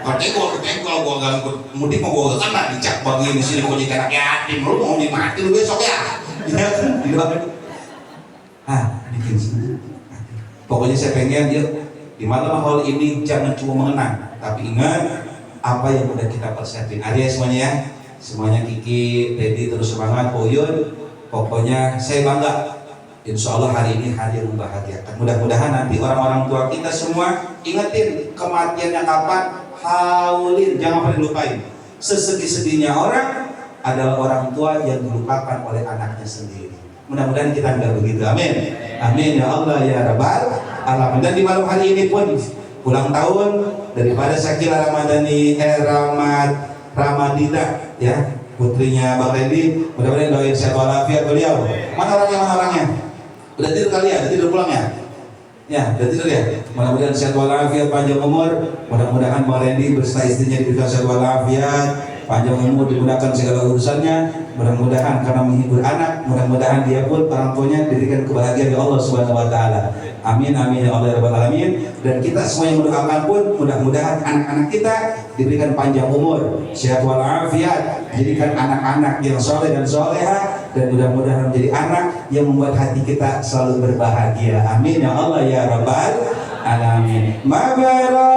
Katanya gua gak mudik mau gua gak kena dicak bagi di sini gua jadi anak yatim. Lu mau mati lu besok ya. Iya kan? Bikin sini. Pokoknya saya pengen dia di malam hal ini jangan cuma mengenang, tapi ingat apa yang udah kita persiapin. Ada ya semuanya ya. Semuanya Kiki, Teddy terus semangat, Oyun. Pokoknya saya bangga. Insya Allah hari ini hari yang membahagiakan. Mudah-mudahan nanti orang-orang tua kita semua ingetin kematiannya kapan. Haulin, jangan pernah dilupain. Sesedih-sedihnya orang adalah orang tua yang dilupakan oleh anaknya sendiri. Mudah-mudahan kita enggak begitu, amin. Amin ya Allah ya Rabbal Alamin. Dan di malam hari ini pun ulang tahun daripada Syakila Ramadina ya, putrinya Bang Randy. Mudah-mudahan doain sehat walafiat beliau. Mana orangnya? Udah tidur kali ya? Udah tidur pulang ya? Ya, udah tidur ya? Mudah-mudahan sehat walafiat, panjang umur. Mudah-mudahan Bang Randy beserta istrinya diberikan sehat walafiat, panjang umur, dimudahkan segala urusannya. Mudah-mudahan karena menghibur anak, mudah-mudahan dia pun orang tuanya diberikan kebahagiaan ya Allah Subhanahu wa taala. Amin amin ya Allah ya rabbal alamin. Dan kita semua yang mendoakan pun mudah-mudahan anak-anak kita diberikan panjang umur, sehat walafiat, jadikan anak-anak yang soleh dan soleha, dan mudah-mudahan menjadi anak yang membuat hati kita selalu berbahagia. Amin ya Allah ya rabbal alamin. Mabarak